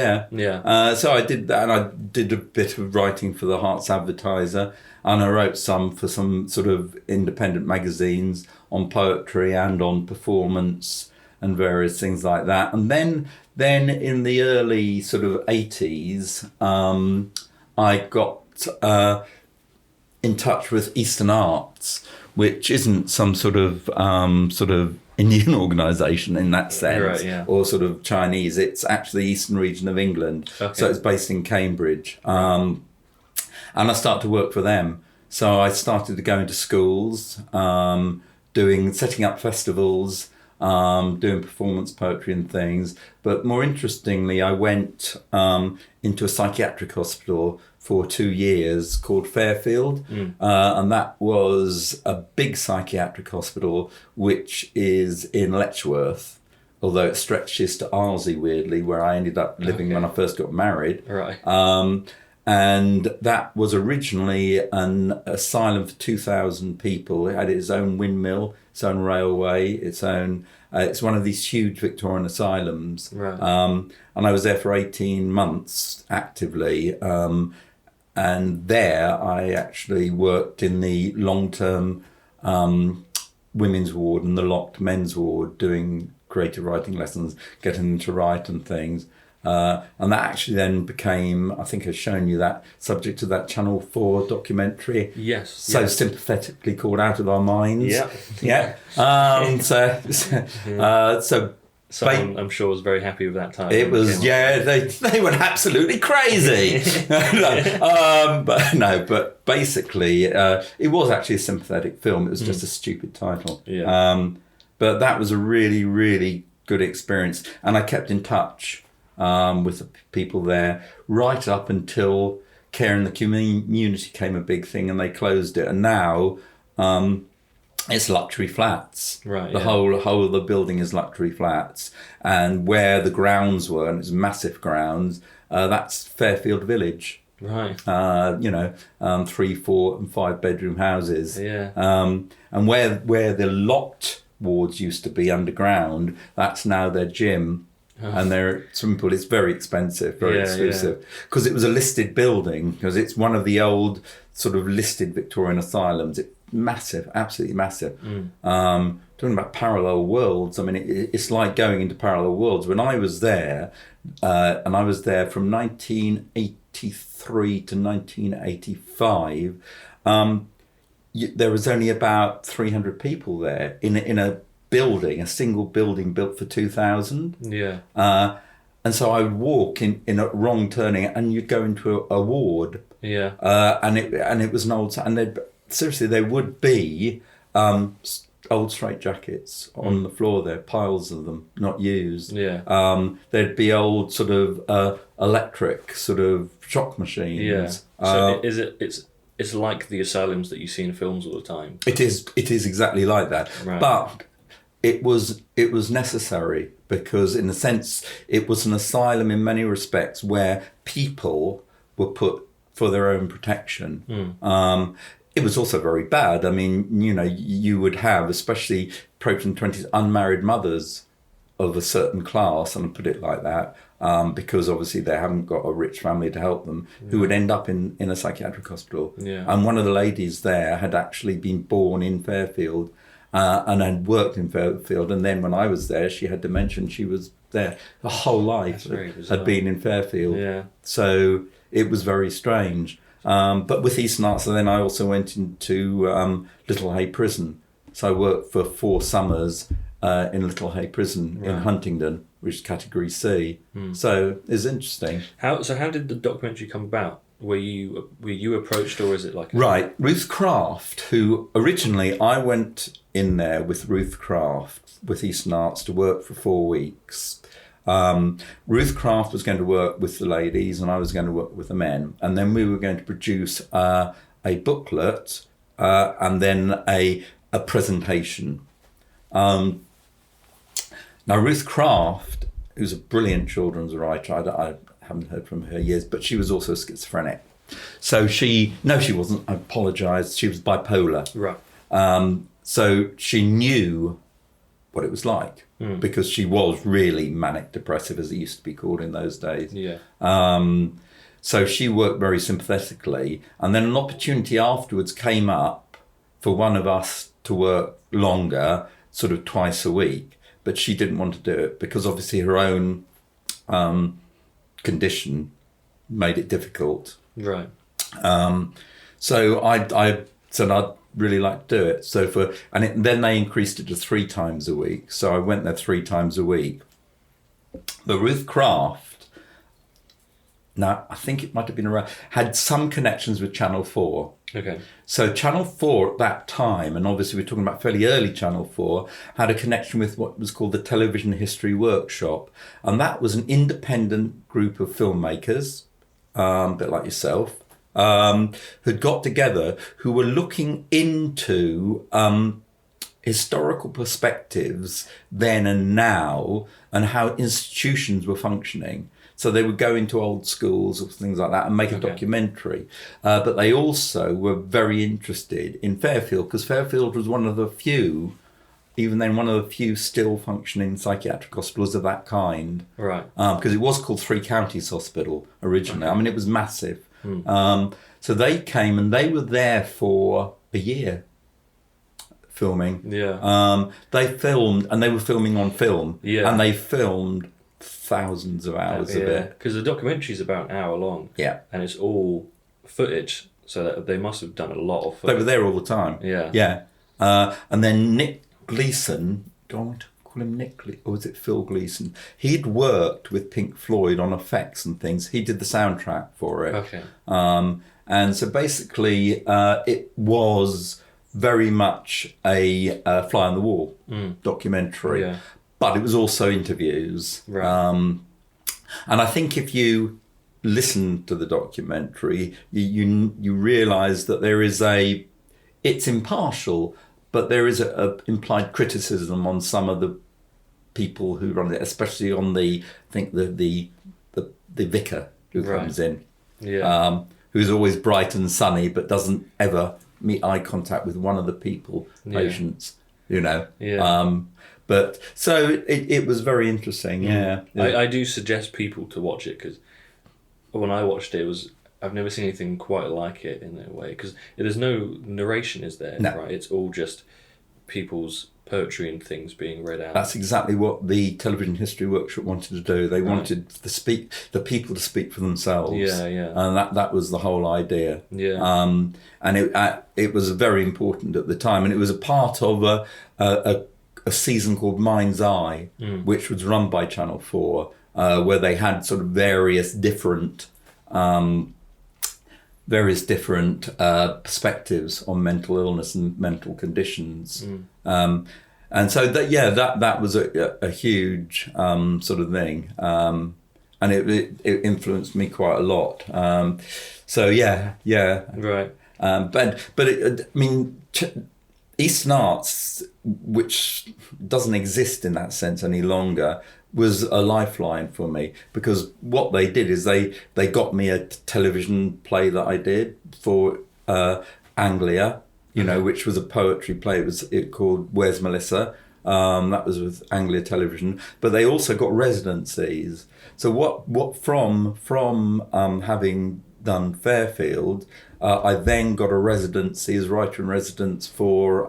Speaker 2: so I did that, and I did a bit of writing for the Hearts Advertiser, and I wrote some for some sort of independent magazines on poetry and on performance and various things like that. And then in the early sort of 80s, I got in touch with Eastern Arts, which isn't some sort of Indian organisation in that sense, or sort of Chinese. It's actually the Eastern region of England, so it's based in Cambridge. And I started to work for them. So I started to go into schools, setting up festivals, doing performance poetry and things. But more interestingly, I went into a psychiatric hospital for 2 years called Fairfield. And that was a big psychiatric hospital, which is in Letchworth, although it stretches to Arlesey, weirdly, where I ended up living when I first got married. And that was originally an asylum for 2,000 people. It had its own windmill, its own railway, its own... it's one of these huge Victorian asylums. And I was there for 18 months actively. And there I actually worked in the long-term women's ward and the locked men's ward, doing creative writing lessons, getting them to write and things. And that actually then became, I think I've shown you that, subject to that Channel 4 documentary. So sympathetically called Out of Our Minds.
Speaker 1: Someone, I'm sure, was very happy with that title.
Speaker 2: It was, they went absolutely crazy. But basically, it was actually a sympathetic film. It was just a stupid title. But that was a really, really good experience. And I kept in touch with the people there right up until care in the community became a big thing and they closed it. And now it's luxury flats. The whole of the building is luxury flats. And where the grounds were, and it's massive grounds, that's Fairfield Village. 3, 4 and 5 bedroom houses. And where the locked wards used to be underground, that's now their gym. And their swimming pool. It's very expensive, very exclusive, because it was a listed building, because it's one of the old sort of listed Victorian asylums. It's massive, absolutely massive. Talking about parallel worlds, I mean, it's like going into parallel worlds. When I was there, and I was there from 1983 to 1985, there was only about 300 people there in a building, a single building built for 2,000. And so I would walk in a wrong turning, and you'd go into a ward. And it was an old, and there would be old straitjackets on the floor there, piles of them, not used. There'd be old sort of electric sort of shock machines.
Speaker 1: So it's like the asylums that you see in films all the time.
Speaker 2: It is exactly like that. But it was necessary, because in a sense it was an asylum in many respects where people were put for their own protection. It was also very bad. I mean, you would have, especially approaching 20s, unmarried mothers of a certain class, and I put it like that, because obviously they haven't got a rich family to help them, who would end up in a psychiatric hospital. And one of the ladies there had actually been born in Fairfield, and had worked in Fairfield, and then when I was there, she had dementia. She was there her whole life, had been in Fairfield. So it was very strange. But with Eastern Arts, then I also went into Little Hay Prison. So I worked for 4 summers in Little Hay Prison in Huntingdon, which is Category C. So it's interesting.
Speaker 1: How did the documentary come about? Were you approached, or is it like...
Speaker 2: Ruth Craft, who originally I went in there with Ruth Craft, with Eastern Arts, to work for 4 weeks. Ruth Craft was going to work with the ladies and I was going to work with the men. And then we were going to produce a booklet and then a presentation. Now, Ruth Craft, who's a brilliant children's writer, I haven't heard from her years, but she was also schizophrenic. So she wasn't, I apologise, she was bipolar.
Speaker 1: Right.
Speaker 2: So she knew what it was like because she was really manic depressive, as it used to be called in those days.
Speaker 1: Yeah.
Speaker 2: So she worked very sympathetically. And then an opportunity afterwards came up for one of us to work longer, sort of twice a week. But she didn't want to do it because obviously her own condition made it difficult.
Speaker 1: Right.
Speaker 2: So I said I'd really like to do it. So then they increased it to 3 times a week. So I went there 3 times a week. The Ruth Craft, now I think it might have been around, had some connections with Channel 4.
Speaker 1: Okay.
Speaker 2: So Channel 4 at that time, and obviously we're talking about fairly early Channel 4, had a connection with what was called the Television History Workshop. And that was an independent group of filmmakers, a bit like yourself, who'd got together, who were looking into historical perspectives then and now and how institutions were functioning. So they would go into old schools or things like that and make a documentary. But they also were very interested in Fairfield, because Fairfield was one of the few, even then one of the few still functioning psychiatric hospitals of that kind.
Speaker 1: Right.
Speaker 2: Because it was called Three Counties Hospital originally. I mean, it was massive. So they came and they were there for a year filming.
Speaker 1: Yeah.
Speaker 2: They filmed, and they were filming on film.
Speaker 1: Yeah.
Speaker 2: And they filmed thousands of hours of it.
Speaker 1: Because the documentary's about an hour long.
Speaker 2: Yeah.
Speaker 1: And it's all footage, so that they must have done a lot of footage.
Speaker 2: They were there all the time.
Speaker 1: Yeah.
Speaker 2: Yeah. And then Nick Gleason, do I want to call him Nick Gleason, or was it Phil Gleason? He'd worked with Pink Floyd on effects and things. He did the soundtrack for it.
Speaker 1: Okay.
Speaker 2: And so basically it was very much a fly on the wall documentary.
Speaker 1: Yeah.
Speaker 2: But it was also interviews.
Speaker 1: Right.
Speaker 2: And I think if you listen to the documentary, you realise that there is it's impartial, but there is a implied criticism on some of the people who run it, especially on the vicar who comes in.
Speaker 1: Yeah.
Speaker 2: Who's always bright and sunny, but doesn't ever meet eye contact with one of the patients, you know.
Speaker 1: Yeah.
Speaker 2: But so it was very interesting, yeah.
Speaker 1: I do suggest people to watch it, because when I watched it, I've never seen anything quite like it in a way, because there's no narration, is there?
Speaker 2: No.
Speaker 1: Right? It's all just people's poetry and things being read out.
Speaker 2: That's exactly what the Television History Workshop wanted to do. They wanted the people to speak for themselves.
Speaker 1: Yeah, yeah.
Speaker 2: And that was the whole idea.
Speaker 1: Yeah.
Speaker 2: And it was very important at the time, and it was a part of a season called Mind's Eye, which was run by Channel 4, where they had sort of various different perspectives on mental illness and mental conditions. And so that was a huge sort of thing. And it influenced me quite a lot. So yeah.
Speaker 1: Right.
Speaker 2: Eastern Arts, which doesn't exist in that sense any longer, was a lifeline for me, because what they did is they got me a television play that I did for Anglia, which was a poetry play. It called Where's Melissa? That was with Anglia Television. But they also got residencies. So what from having done Fairfield, I then got a residency as writer in residence for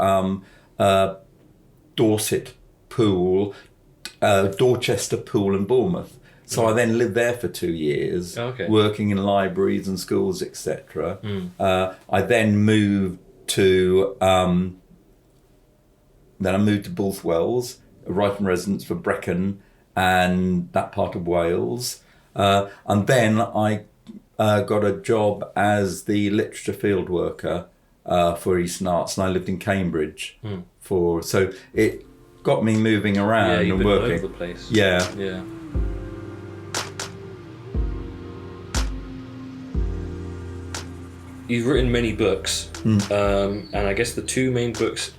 Speaker 2: Dorchester, Poole and Bournemouth. So I then lived there for 2 years, working in libraries and schools, etc. I then moved to Bulthwells, a writer in residence for Brecon and that part of Wales. And then I got a job as the literature field worker for Eastern Arts, and I lived in Cambridge so it got me moving around
Speaker 1: you've
Speaker 2: and
Speaker 1: been all
Speaker 2: working.
Speaker 1: over the place.
Speaker 2: Yeah.
Speaker 1: You've written many books, and I guess the two main books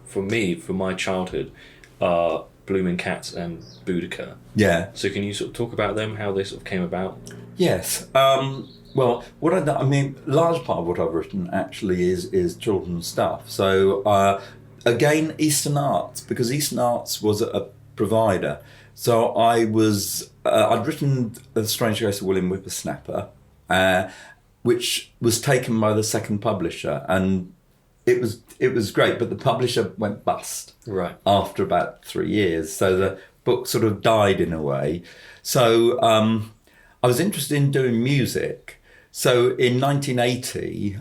Speaker 1: for my childhood, are Blooming Cats and Boudicca.
Speaker 2: Yeah.
Speaker 1: So can you sort of talk about them, how they sort of came about?
Speaker 2: Yes. Well, large part of what I've written actually is children's stuff. So again, Eastern Arts, because Eastern Arts was a provider. So I'd written The Strange Case of William Whippersnapper, which was taken by the second publisher, and it was great, but the publisher went bust after about 3 years. So the book sort of died in a way. So I was interested in doing music. So in 1980,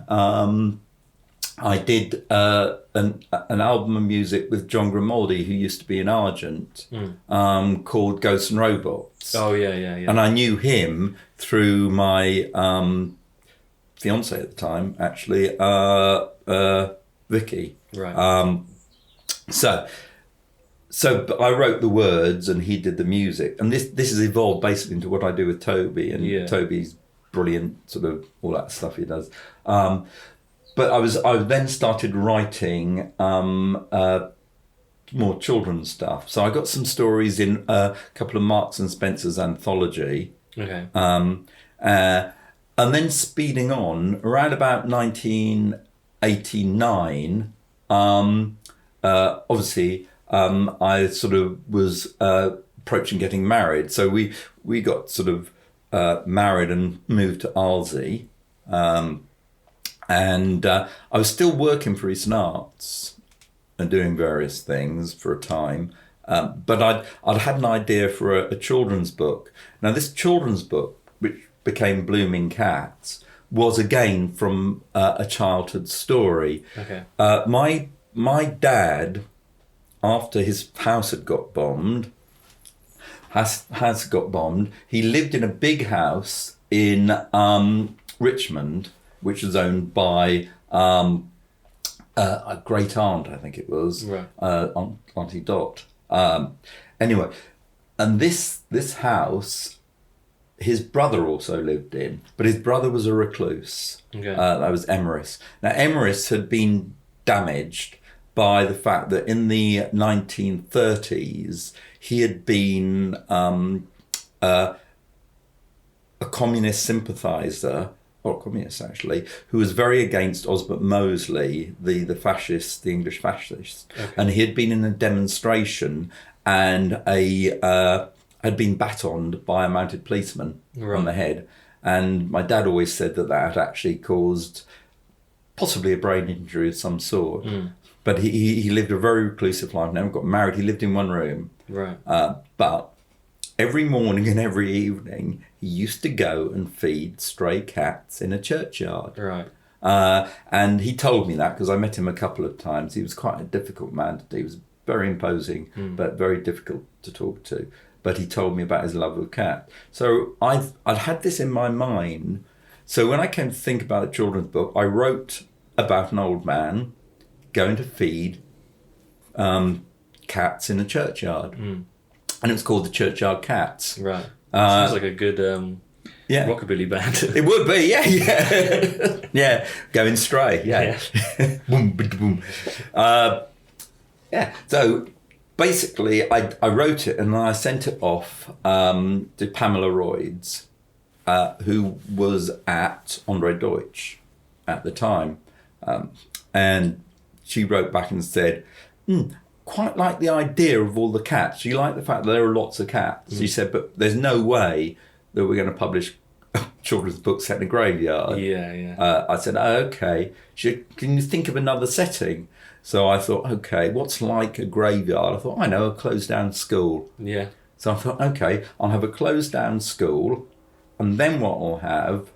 Speaker 2: I did an album of music with John Grimaldi, who used to be in Argent, called Ghosts and Robots.
Speaker 1: Oh, yeah.
Speaker 2: And I knew him through my fiance at the time, actually, Vicky.
Speaker 1: Right.
Speaker 2: So I wrote the words and he did the music, and this has evolved basically into what I do with Toby, and Toby's brilliant, sort of all that stuff he does. But I then started writing more children's stuff. So I got some stories in a couple of Marks and Spencer's anthology.
Speaker 1: Okay.
Speaker 2: And then speeding on, around about 1989, obviously, I sort of was approaching getting married. So we got sort of married and moved to Arlesey. And I was still working for Eastern Arts and doing various things for a time. But I'd had an idea for a children's book. Now, this children's book, which became Blooming Cats, was again from a childhood story.
Speaker 1: Okay.
Speaker 2: My dad, after his house had got bombed, has got bombed, he lived in a big house in Richmond, which was owned by a great aunt, I think it was,
Speaker 1: right.
Speaker 2: Auntie Dot. Anyway, and this house, his brother also lived in, but his brother was a recluse.
Speaker 1: Okay.
Speaker 2: That was Emeris. Now, Emeris had been damaged by the fact that in the 1930s, he had been a communist sympathiser, or communist actually, who was very against Osbert Mosley, the fascist, the English fascist.
Speaker 1: Okay.
Speaker 2: And he had been in a demonstration and had been batoned by a mounted policeman on the head. And my dad always said that had actually caused possibly a brain injury of some sort. But he lived a very reclusive life, never got married. He lived in one room.
Speaker 1: Right.
Speaker 2: But every morning and every evening, he used to go and feed stray cats in a churchyard.
Speaker 1: Right.
Speaker 2: And he told me that because I met him a couple of times. He was quite a difficult man to do. He was very imposing, but very difficult to talk to. But he told me about his love of cat. So I'd had this in my mind. So when I came to think about a children's book, I wrote about an old man going to feed cats in a churchyard. And it was called the Churchyard Cats.
Speaker 1: Right. Sounds like a good rockabilly band.
Speaker 2: It would be, yeah. Yeah, going stray, yeah. Boom, boom. So basically, I wrote it and I sent it off to Pamela Royds, who was at Andre Deutsch at the time. And she wrote back and said, quite like the idea of all the cats. She liked the fact that there are lots of cats. She said, but there's no way that we're going to publish children's books set in a graveyard.
Speaker 1: Yeah.
Speaker 2: I said, okay. She said, can you think of another setting? So I thought, okay, what's like a graveyard? I thought, I know, a closed down school.
Speaker 1: Yeah.
Speaker 2: So I thought, okay, I'll have a closed down school, and then what I'll have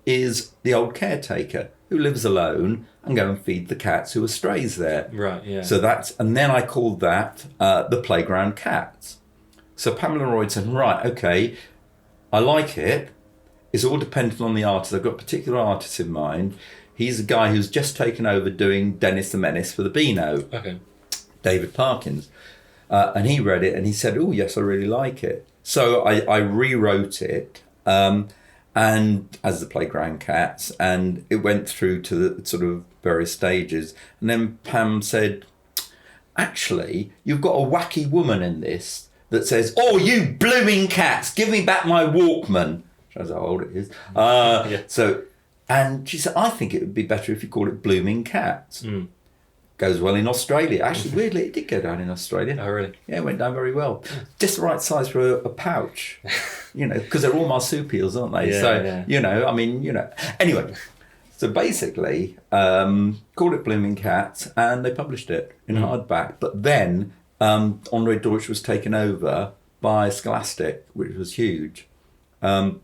Speaker 2: is the old caretaker who lives alone and go and feed the cats who are strays there.
Speaker 1: Right, yeah.
Speaker 2: So and then I called that the Playground Cats. So Pamela Royd said, right, okay, I like it. It's all dependent on the artist. I've got particular artists in mind. He's a guy who's just taken over doing Dennis the Menace for the Beano.
Speaker 1: Okay.
Speaker 2: David Parkins. And he read it and he said, oh, yes, I really like it. So I rewrote it, and as the Playground Cats, and it went through to the sort of various stages. And then Pam said, actually, you've got a wacky woman in this that says, oh, you blooming cats, give me back my Walkman. Shows how old it is. So, and she said, I think it would be better if you call it Blooming Cats. Goes well in Australia. Actually, weirdly, it did go down in Australia.
Speaker 1: Oh, really?
Speaker 2: Yeah, it went down very well. Just the right size for a pouch, because they're all marsupials, aren't they? Anyway, so basically, called it Blooming Cats, and they published it in hardback. But then Andre Deutsch was taken over by Scholastic, which was huge. And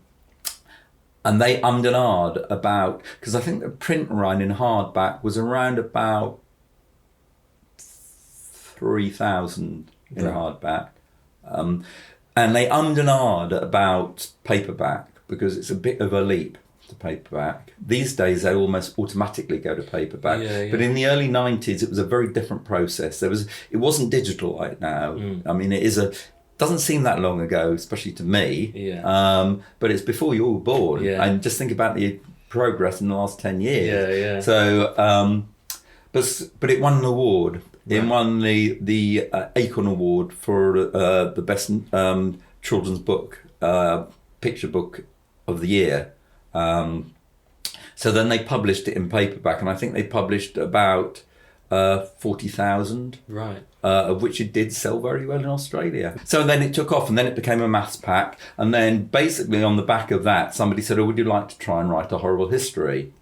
Speaker 2: they ummed and ahed about, because I think the print run in hardback was around about 3,000 in a hardback. And they ummed and ahed about paperback because it's a bit of a leap to paperback. These days they almost automatically go to paperback. But in the early 90s it was a very different process. It wasn't digital like now. I mean, doesn't seem that long ago, especially to me. But it's before you were born. And just think about the progress in the last 10 years. So but it won an award. It won the Acorn Award for the best children's book, picture book of the year. So then they published it in paperback, and I think they published about 40,000, of which it did sell very well in Australia. So then it took off, and then it became a maths pack, and then basically on the back of that, somebody said, oh, would you like to try and write a horrible history?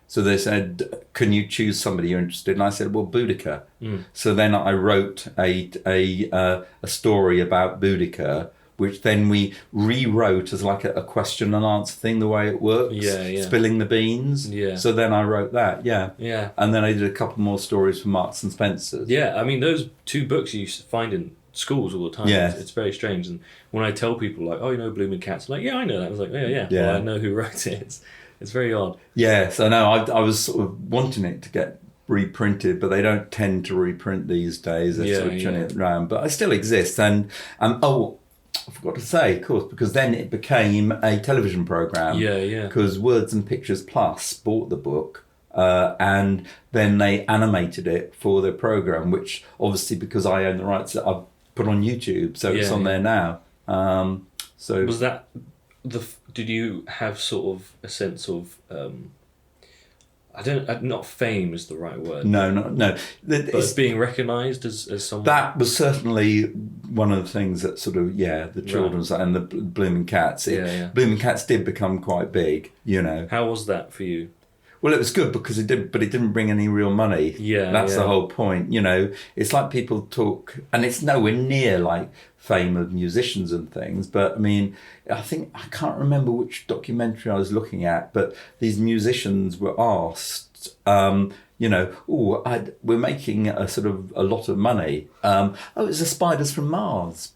Speaker 2: So they said, can you choose somebody you're interested in? And I said, well, Boudicca. So then I wrote a story about Boudicca, which then we rewrote as like a question and answer thing, the way it works, spilling the beans. So then I wrote that, and then I did a couple more stories for Marks and Spencer's.
Speaker 1: I mean, those two books you find in schools all the time. It's very strange. And when I tell people, like, oh, you know Blooming Cats, I'm like, yeah, I know that. I was like, well, I know who wrote it. It's very odd. So no, I was sort of wanting it to get reprinted, but they don't tend to reprint these days. They're sort of turning it around. But it still exists. And I forgot to say, of course, because then it became a television programme. Because Words and Pictures Plus bought the book, and then they animated it for their programme, which obviously, because I own the rights, I've put on YouTube, so it's on there now. So was that did you have sort of a sense of not fame is the right word.
Speaker 2: No.
Speaker 1: But being recognised as someone.
Speaker 2: That was certainly one of the things that sort of, the children's and the Blooming Cats. Blooming Cats did become quite big,
Speaker 1: How was that for you?
Speaker 2: Well, it was good because it didn't bring any real money. That's the whole point. It's like people talk, and it's nowhere near like fame of musicians and things. But I mean, I can't remember which documentary I was looking at, but these musicians were asked, we're making a lot of money. It was the Spiders from Mars.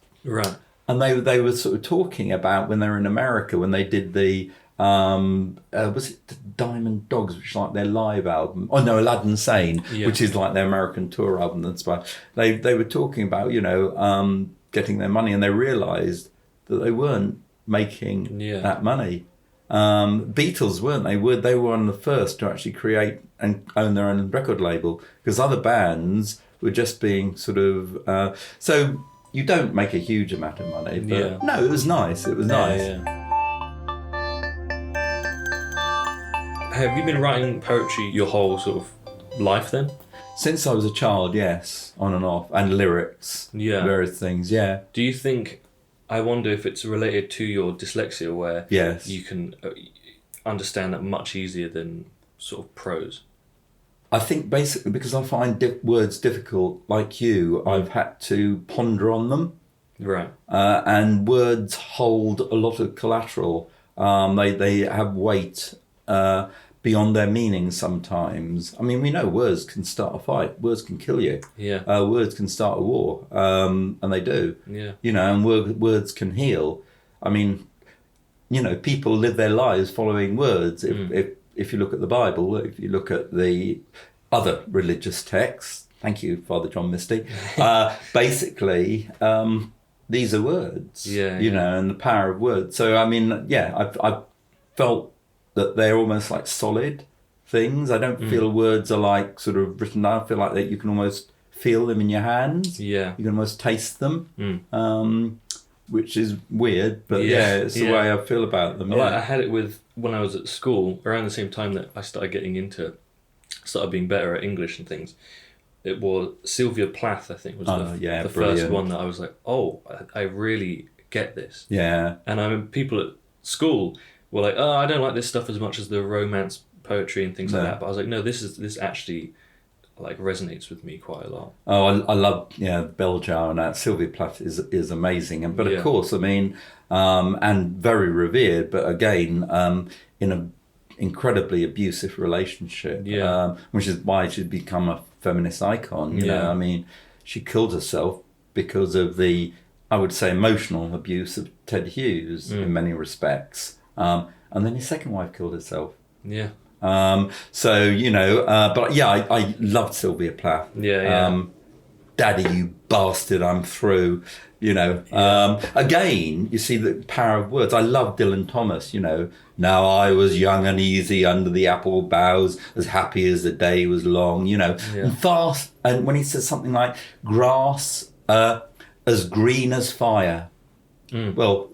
Speaker 2: And they were sort of talking about when they were in America, when they did the was it the Diamond Dogs, which is like their live album? Oh no, Aladdin Sane, which is like their American tour album. That's why they were talking about getting their money, and they realised that they weren't making that money. Beatles weren't they? They were one of the first to actually create and own their own record label, because other bands were just being sort of so you don't make a huge amount of money, but no, it was nice. It was nice. Have
Speaker 1: you been writing poetry your whole sort of life then?
Speaker 2: Since I was a child, yes, on and off, and lyrics, various things, Do
Speaker 1: you think, I wonder if it's related to your dyslexia, where you can understand that much easier than sort of prose?
Speaker 2: I think basically because I find words difficult, like you, I've had to ponder on them. And words hold a lot of collateral. They have weight beyond their meaning sometimes. I mean, we know words can start a fight. Words can kill you. Words can start a war, and they do. And words can heal. I mean, people live their lives following words. If if you look at the Bible, if you look at the other religious texts, thank you, Father John Misty, basically, these are words, you know, and the power of words. So, I mean, I've felt that they're almost like solid things. I don't feel words are like sort of written down. I feel like that you can almost feel them in your hands. Yeah. You can almost taste them, which is weird, but it's the way I feel about them.
Speaker 1: I had it with, when I was at school, around the same time that I started being better at English and things. It was Sylvia Plath, I think, was the first one that I was like, oh, I really get this. Yeah. And I mean, people at school were like, oh, I don't like this stuff as much as the romance poetry and things like that. But I was like, no, this actually like resonates with me quite a lot. Oh,
Speaker 2: I love bell jar, and that Sylvia Plath is amazing. But of course, I mean, and very revered. But again, in a incredibly abusive relationship, which is why she's become a feminist icon. You know, I mean, she killed herself because of the, I would say, emotional abuse of Ted Hughes in many respects. And then his second wife killed herself. Yeah. So, you know, but I loved Sylvia Plath. Daddy, you bastard, I'm through. You know, again, you see the power of words. I love Dylan Thomas, you know. Now I was young and easy under the apple boughs, as happy as the day was long, you know. And fast, and when he says something like, grass as green as fire. Well,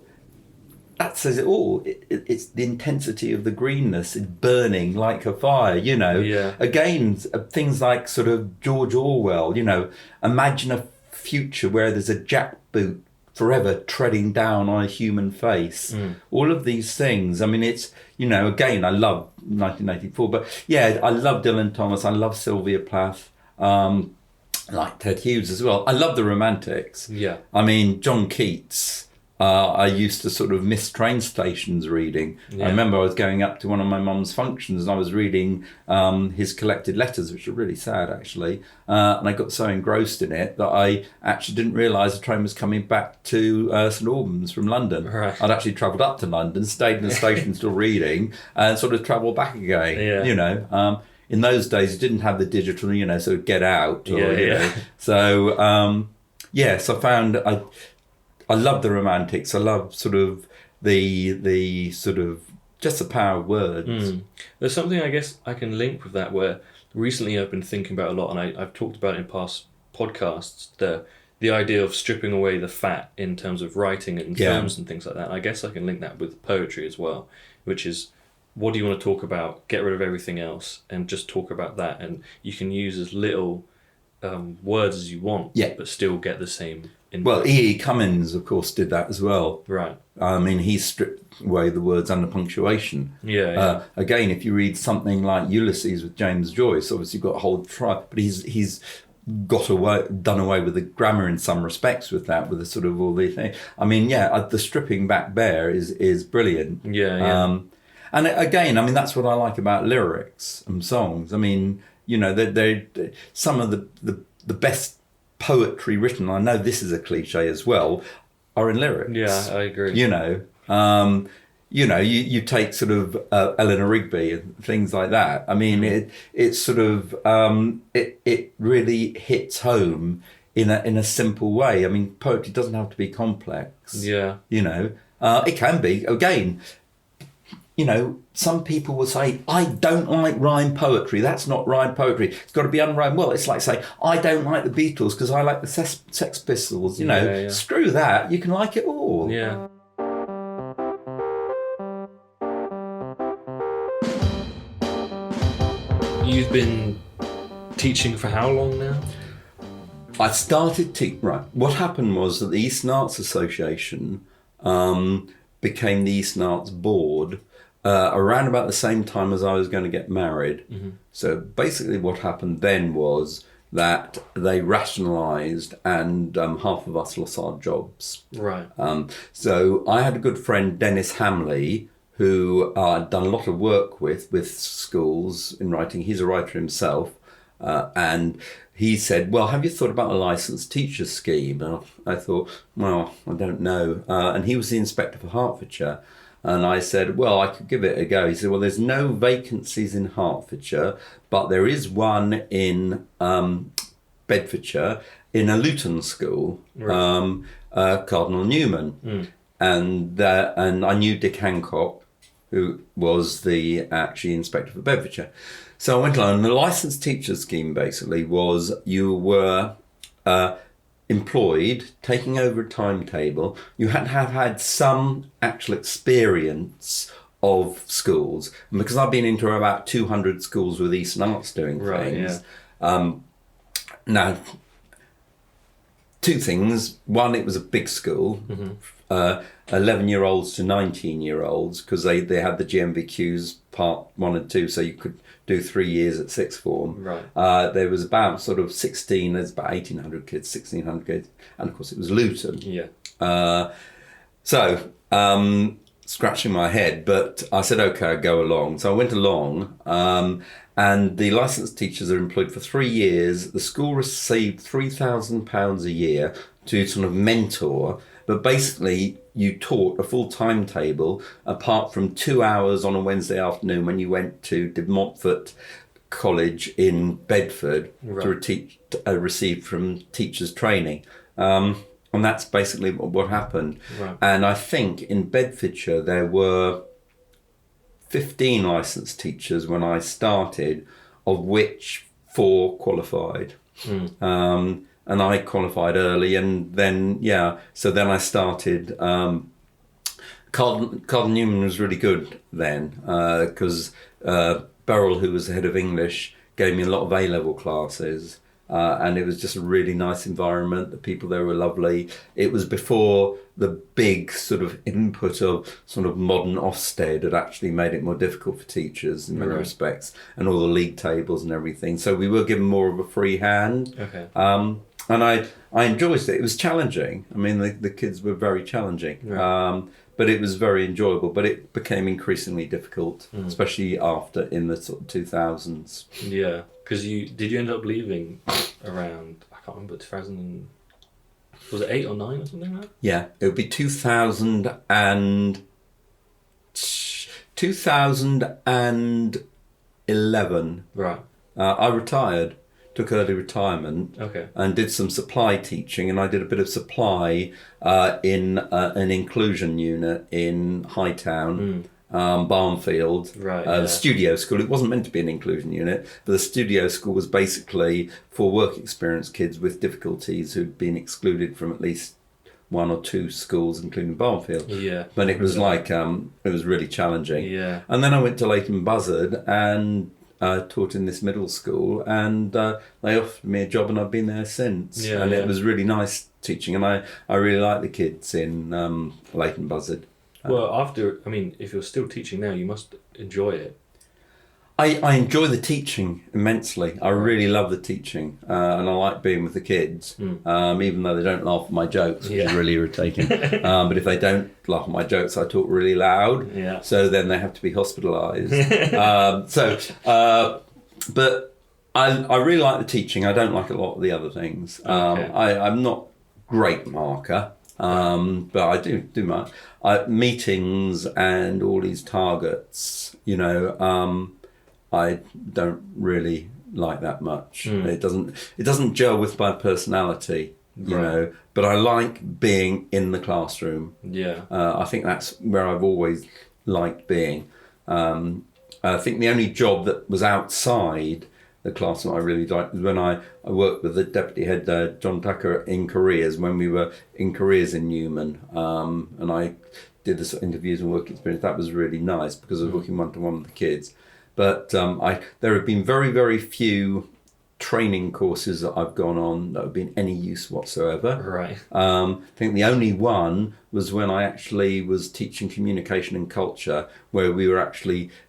Speaker 2: that says it all. It's the intensity of the greenness. It's burning like a fire, you know. Again, things like sort of George Orwell, you know, imagine a future where there's a jackboot forever treading down on a human face. All of these things. I mean, it's, you know, again, I love 1984, but I love Dylan Thomas. I love Sylvia Plath. Like Ted Hughes as well. I love the Romantics. I mean, John Keats. I used to sort of miss train stations reading. I remember I was going up to one of my mum's functions and I was reading his collected letters, which are really sad actually. And I got so engrossed in it that I actually didn't realise the train was coming back to St Albans from London. Right. I'd actually travelled up to London, stayed in the station still reading, and sort of travelled back again, you know. In those days, you didn't have the digital, you know, sort of get out. You know. So, so I found... I love the Romantics. I love sort of the sort of just the power of words.
Speaker 1: There's something I guess I can link with that where recently I've been thinking about a lot, and I've talked about it in past podcasts, the idea of stripping away the fat in terms of writing and films and things like that. And I guess I can link that with poetry as well, which is, what do you want to talk about? Get rid of everything else and just talk about that. And you can use as little words as you want, but still get the same input.
Speaker 2: Well, E.E. Cummins, of course, did that as well. Right. I mean, he stripped away the words under punctuation. Again, if you read something like Ulysses with James Joyce, obviously you've got a whole tribe, but he's done away with the grammar in some respects with that, with the sort of all the thing. I mean, the stripping back bare is brilliant. And again, I mean, that's what I like about lyrics and songs. I mean, you know, they're some of the best poetry written, I know this is a cliche as well, are in lyrics.
Speaker 1: I agree.
Speaker 2: You know, you take sort of Eleanor Rigby and things like that. I mean, it's sort of it really hits home in a simple way. I mean, poetry doesn't have to be complex. You know, it can be. Again, you know, some people will say, I don't like rhyme poetry. That's not rhyme poetry. It's got to be unrhymed. Well, it's like saying, I don't like the Beatles because I like the Sex Pistols. You know, screw that. You can like it all.
Speaker 1: You've been teaching for how long now?
Speaker 2: I started right. What happened was that the Eastern Arts Association became the Eastern Arts Board around about the same time as I was going to get married. So basically what happened then was that they rationalised and half of us lost our jobs. Right. So I had a good friend, Dennis Hamley, who I'd done a lot of work with schools in writing. He's a writer himself. And he said, well, have you thought about a licensed teacher scheme? And I thought, well, I don't know. And he was the inspector for Hertfordshire. And I said, well, I could give it a go. He said, well, there's no vacancies in Hertfordshire, but there is one in Bedfordshire in a Luton school, right. Cardinal Newman. And I knew Dick Hancock, who was the actually inspector for Bedfordshire. So I went along, and the licensed teacher scheme basically was you were employed, taking over a timetable. You had to have had some actual experience of schools. And because I've been into about 200 schools with Eastern Arts doing things, now, two things. One, it was a big school, 11-year-olds to 19-year-olds, because they had the GMVQs part 1 and 2, so you could do 3 years at sixth form.
Speaker 1: Right.
Speaker 2: There was about sort of 16, there's about 1,800 kids, 1,600 kids, and of course it was Luton.
Speaker 1: Yeah.
Speaker 2: Scratching my head, but I said, okay, I'll go along. So I went along, and the licensed teachers are employed for 3 years. The school received £3,000 a year to sort of mentor, but basically you taught a full timetable apart from 2 hours on a Wednesday afternoon when you went to De Montfort College in Bedford to receive from teachers training. And that's basically what happened.
Speaker 1: Right.
Speaker 2: And I think in Bedfordshire there were 15 licensed teachers when I started, of which 4 qualified. And I qualified early, and then, so then I started. Cardinal Newman was really good then, because Beryl, who was the head of English, gave me a lot of A-level classes. And it was just a really nice environment. The people there were lovely. It was before the big sort of input of sort of modern Ofsted had actually made it more difficult for teachers in many respects, and all the league tables and everything. So we were given more of a free hand.
Speaker 1: Okay.
Speaker 2: And I enjoyed it. It was challenging. I mean, the kids were very challenging.
Speaker 1: Right.
Speaker 2: But it was very enjoyable. But it became increasingly difficult, especially after in the sort of 2000s.
Speaker 1: Yeah. Because did you end up leaving around, I can't remember, 2000, was it 8 or 9 or something like that?
Speaker 2: Yeah, it would be 2011.
Speaker 1: Right.
Speaker 2: I retired, took early retirement, and did some supply teaching, and I did a bit of supply in an inclusion unit in Hightown. Barnfield, the studio school. It wasn't meant to be an inclusion unit, but the studio school was basically for work experience kids with difficulties who'd been excluded from at least 1 or 2 schools, including Barnfield.
Speaker 1: Yeah.
Speaker 2: But it was like, it was really challenging.
Speaker 1: Yeah.
Speaker 2: And then I went to Leighton Buzzard and taught in this middle school, and they offered me a job, and I've been there since.
Speaker 1: Yeah,
Speaker 2: and it was really nice teaching, and I really like the kids in Leighton Buzzard.
Speaker 1: Well, if you're still teaching now, you must enjoy it.
Speaker 2: I enjoy the teaching immensely. I really love the teaching, and I like being with the kids, even though they don't laugh at my jokes, which is really irritating. But if they don't laugh at my jokes, I talk really loud, so then they have to be hospitalised. But I really like the teaching. I don't like a lot of the other things. I'm not great marker. But I do my meetings and all these targets, I don't really like that much. It doesn't gel with my personality, you know, but I like being in the classroom. I think that's where I've always liked being. I think the only job that was outside the classroom I really liked was when I worked with the deputy head, John Tucker, in careers, when we were in careers in Newman, and I did the sort of interviews and work experience. That was really nice because I was working one-to-one with the kids. But there have been very, very few training courses that I've gone on that have been any use whatsoever.
Speaker 1: Right.
Speaker 2: I think the only one was when I actually was teaching communication and culture, where we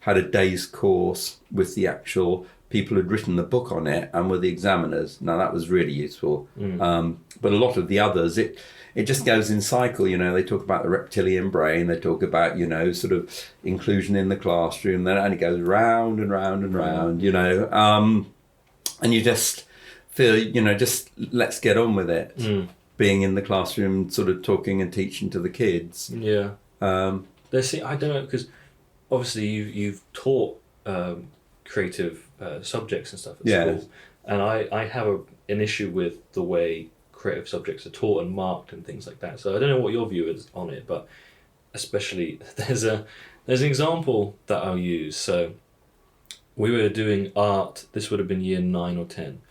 Speaker 2: had a day's course with the actual people who'd written the book on it and were the examiners. Now that was really useful. But a lot of the others, it just goes in cycle. They talk about the reptilian brain, they talk about, sort of inclusion in the classroom, then it only goes round and round and round, and you just feel, just let's get on with it. Being in the classroom, sort of talking and teaching to the kids.
Speaker 1: Yeah. I don't know, because obviously you've taught creative subjects and stuff at school, and I have an issue with the way creative subjects are taught and marked and things like that. So I don't know what your view is on it, but especially there's an example that I'll use. So we were doing art. This would have been year 9 or 10.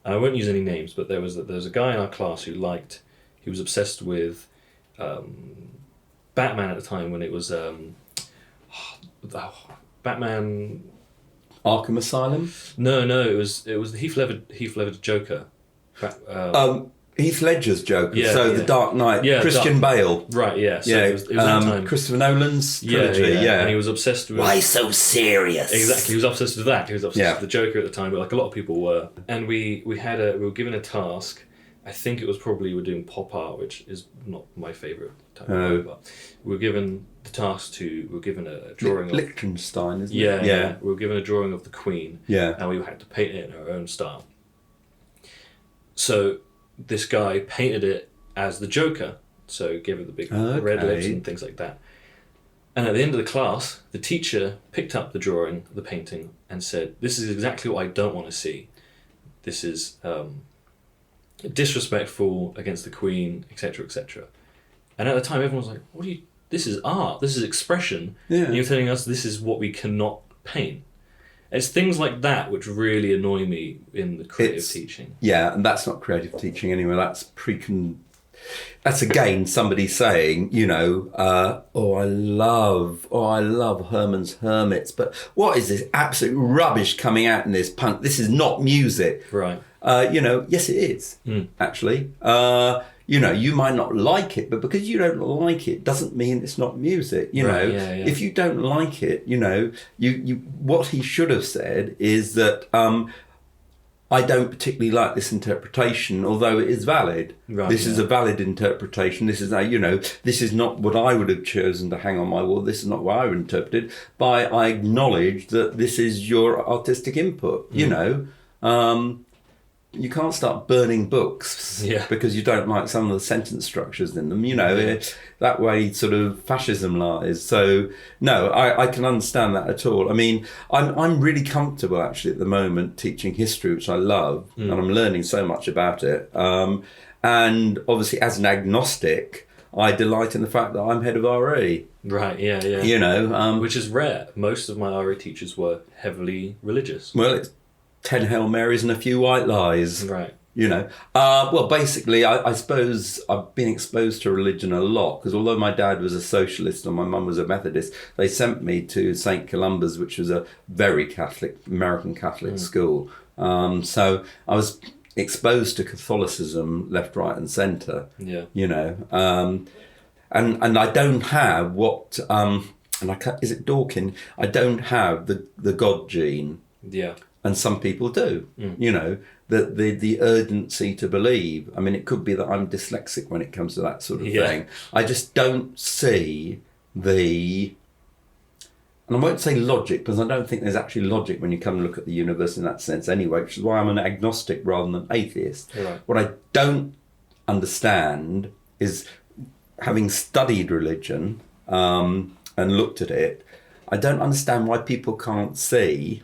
Speaker 1: I won't use any names, but there was a guy in our class he was obsessed with Batman at the time, when it was Batman.
Speaker 2: Arkham Asylum?
Speaker 1: No, it was the Heath Ledger's Joker.
Speaker 2: Heath Ledger's Joker. The Dark Knight. Christian Bale.
Speaker 1: Right. Yeah. So it was that time.
Speaker 2: Christopher Nolan's trilogy. Yeah.
Speaker 1: And he was obsessed with.
Speaker 2: Why so serious?
Speaker 1: Exactly. He was obsessed with that. He was obsessed with the Joker at the time, but like a lot of people were. And we were given a task. I think it was probably we're doing pop art, which is not my favourite type of art, but we were given the task we were given a drawing of
Speaker 2: Liechtenstein, isn't it?
Speaker 1: Yeah. We were given a drawing of the Queen.
Speaker 2: Yeah.
Speaker 1: And we had to paint it in our own style. So this guy painted it as the Joker, so gave it the big red lips and things like that. And at the end of the class, the teacher picked up the drawing, the painting, and said, "This is exactly what I don't want to see. This is disrespectful against the Queen, etc., etc." And at the time, everyone was like, "What do you? This is art. This is expression.
Speaker 2: Yeah.
Speaker 1: And you're telling us this is what we cannot paint." It's things like that which really annoy me in the creative teaching.
Speaker 2: Yeah, and that's not creative teaching anyway. That's again somebody saying, I love Herman's Hermits, but what is this absolute rubbish coming out in this punk? This is not music.
Speaker 1: Right.
Speaker 2: Yes, it is, actually. You might not like it, but because you don't like it doesn't mean it's not music. If you don't like it, you what he should have said is that I don't particularly like this interpretation, although it is valid.
Speaker 1: Right,
Speaker 2: this is a valid interpretation. This is this is not what I would have chosen to hang on my wall. This is not what I would interpret it. But I acknowledge that this is your artistic input. You can't start burning books because you don't like some of the sentence structures in them. That way sort of fascism lies. So no, I can understand that at all. I mean, I'm really comfortable actually at the moment teaching history, which I love, and I'm learning so much about it. And obviously, as an agnostic, I delight in the fact that I'm head of RE.
Speaker 1: Right. Yeah. Which is rare. Most of my RE teachers were heavily religious.
Speaker 2: Well, it's 10 Hail Marys and a few white lies.
Speaker 1: Right.
Speaker 2: Well, basically, I suppose I've been exposed to religion a lot because although my dad was a socialist and my mum was a Methodist, they sent me to St. Columba's, which was a very Catholic, American Catholic school. So I was exposed to Catholicism left, right and centre.
Speaker 1: Yeah.
Speaker 2: And I don't have what, is it Dawkins? I don't have the God gene.
Speaker 1: Yeah.
Speaker 2: And some people do, the urgency to believe. I mean, it could be that I'm dyslexic when it comes to that sort of thing. I just don't see and I won't say logic, because I don't think there's actually logic when you come and look at the universe in that sense anyway, which is why I'm an agnostic rather than an atheist.
Speaker 1: Right.
Speaker 2: What I don't understand is, having studied religion and looked at it, I don't understand why people can't see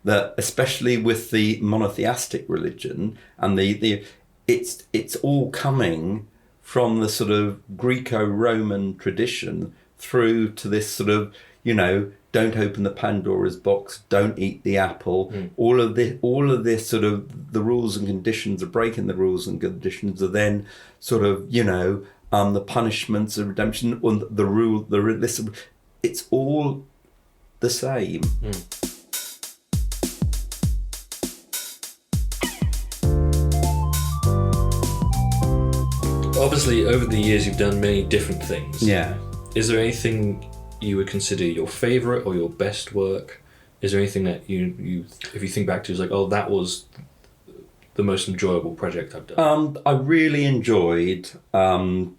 Speaker 2: that, especially with the monotheistic religion and it's all coming from the sort of Greco-Roman tradition through to this sort of, don't open the Pandora's box, don't eat the apple. All of this sort of, the rules and conditions of breaking the rules and conditions are then sort of, the punishments of redemption, or the rule, it's all the same.
Speaker 1: Obviously, over the years, you've done many different things.
Speaker 2: Yeah.
Speaker 1: Is there anything you would consider your favourite or your best work? Is there anything that you if you think back to, is like, oh, that was the most enjoyable project I've done?
Speaker 2: I really enjoyed Blooming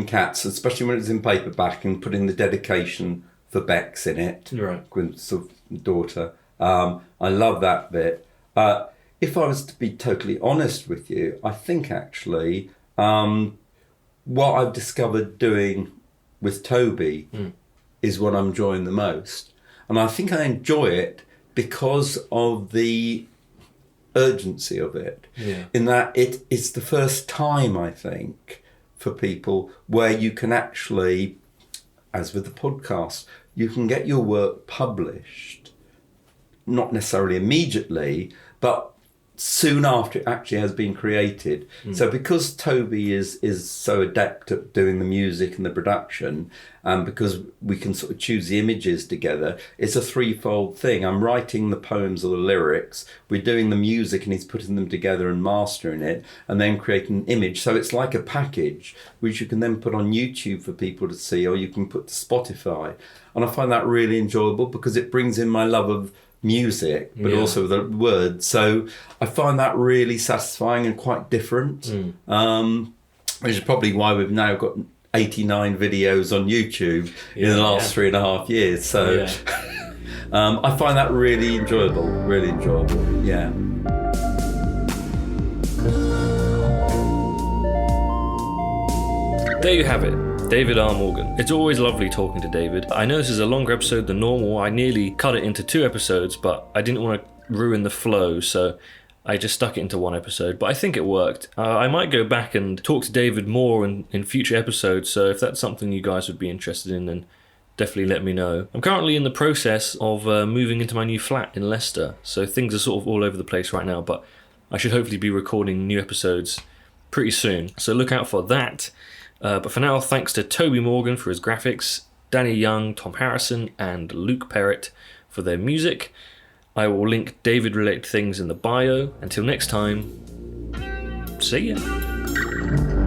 Speaker 2: Cats, especially when it was in paperback and putting the dedication for Bex in it.
Speaker 1: Right.
Speaker 2: Gwyn's sort of daughter. I love that bit. If I was to be totally honest with you, I think actually what I've discovered doing with Toby is what I'm enjoying the most. And I think I enjoy it because of the urgency of it.
Speaker 1: Yeah.
Speaker 2: In that it's the first time, I think, for people where you can actually, as with the podcast, you can get your work published, not necessarily immediately, but soon after it actually has been created. So because Toby is so adept at doing the music and the production, and because we can sort of choose the images together, it's a threefold thing. I'm writing the poems or the lyrics, we're doing the music and he's putting them together and mastering it, and then creating an image. So it's like a package which you can then put on YouTube for people to see, or you can put to Spotify. And I find that really enjoyable because it brings in my love of music, but also the words. So I find that really satisfying and quite different, which is probably why we've now got 89 videos on YouTube in the last 3.5 years. So I find that really enjoyable. Yeah.
Speaker 1: There you have it. David R. Morgan. It's always lovely talking to David. I know this is a longer episode than normal. I nearly cut it into 2 episodes, but I didn't want to ruin the flow, so I just stuck it into 1 episode. But I think it worked. I might go back and talk to David more in future episodes, so if that's something you guys would be interested in, then definitely let me know. I'm currently in the process of moving into my new flat in Leicester, so things are sort of all over the place right now, but I should hopefully be recording new episodes pretty soon, so look out for that. But for now, thanks to Toby Morgan for his graphics, Danny Young, Tom Harrison, and Luke Perrett for their music. I will link David-related things in the bio. Until next time, see ya.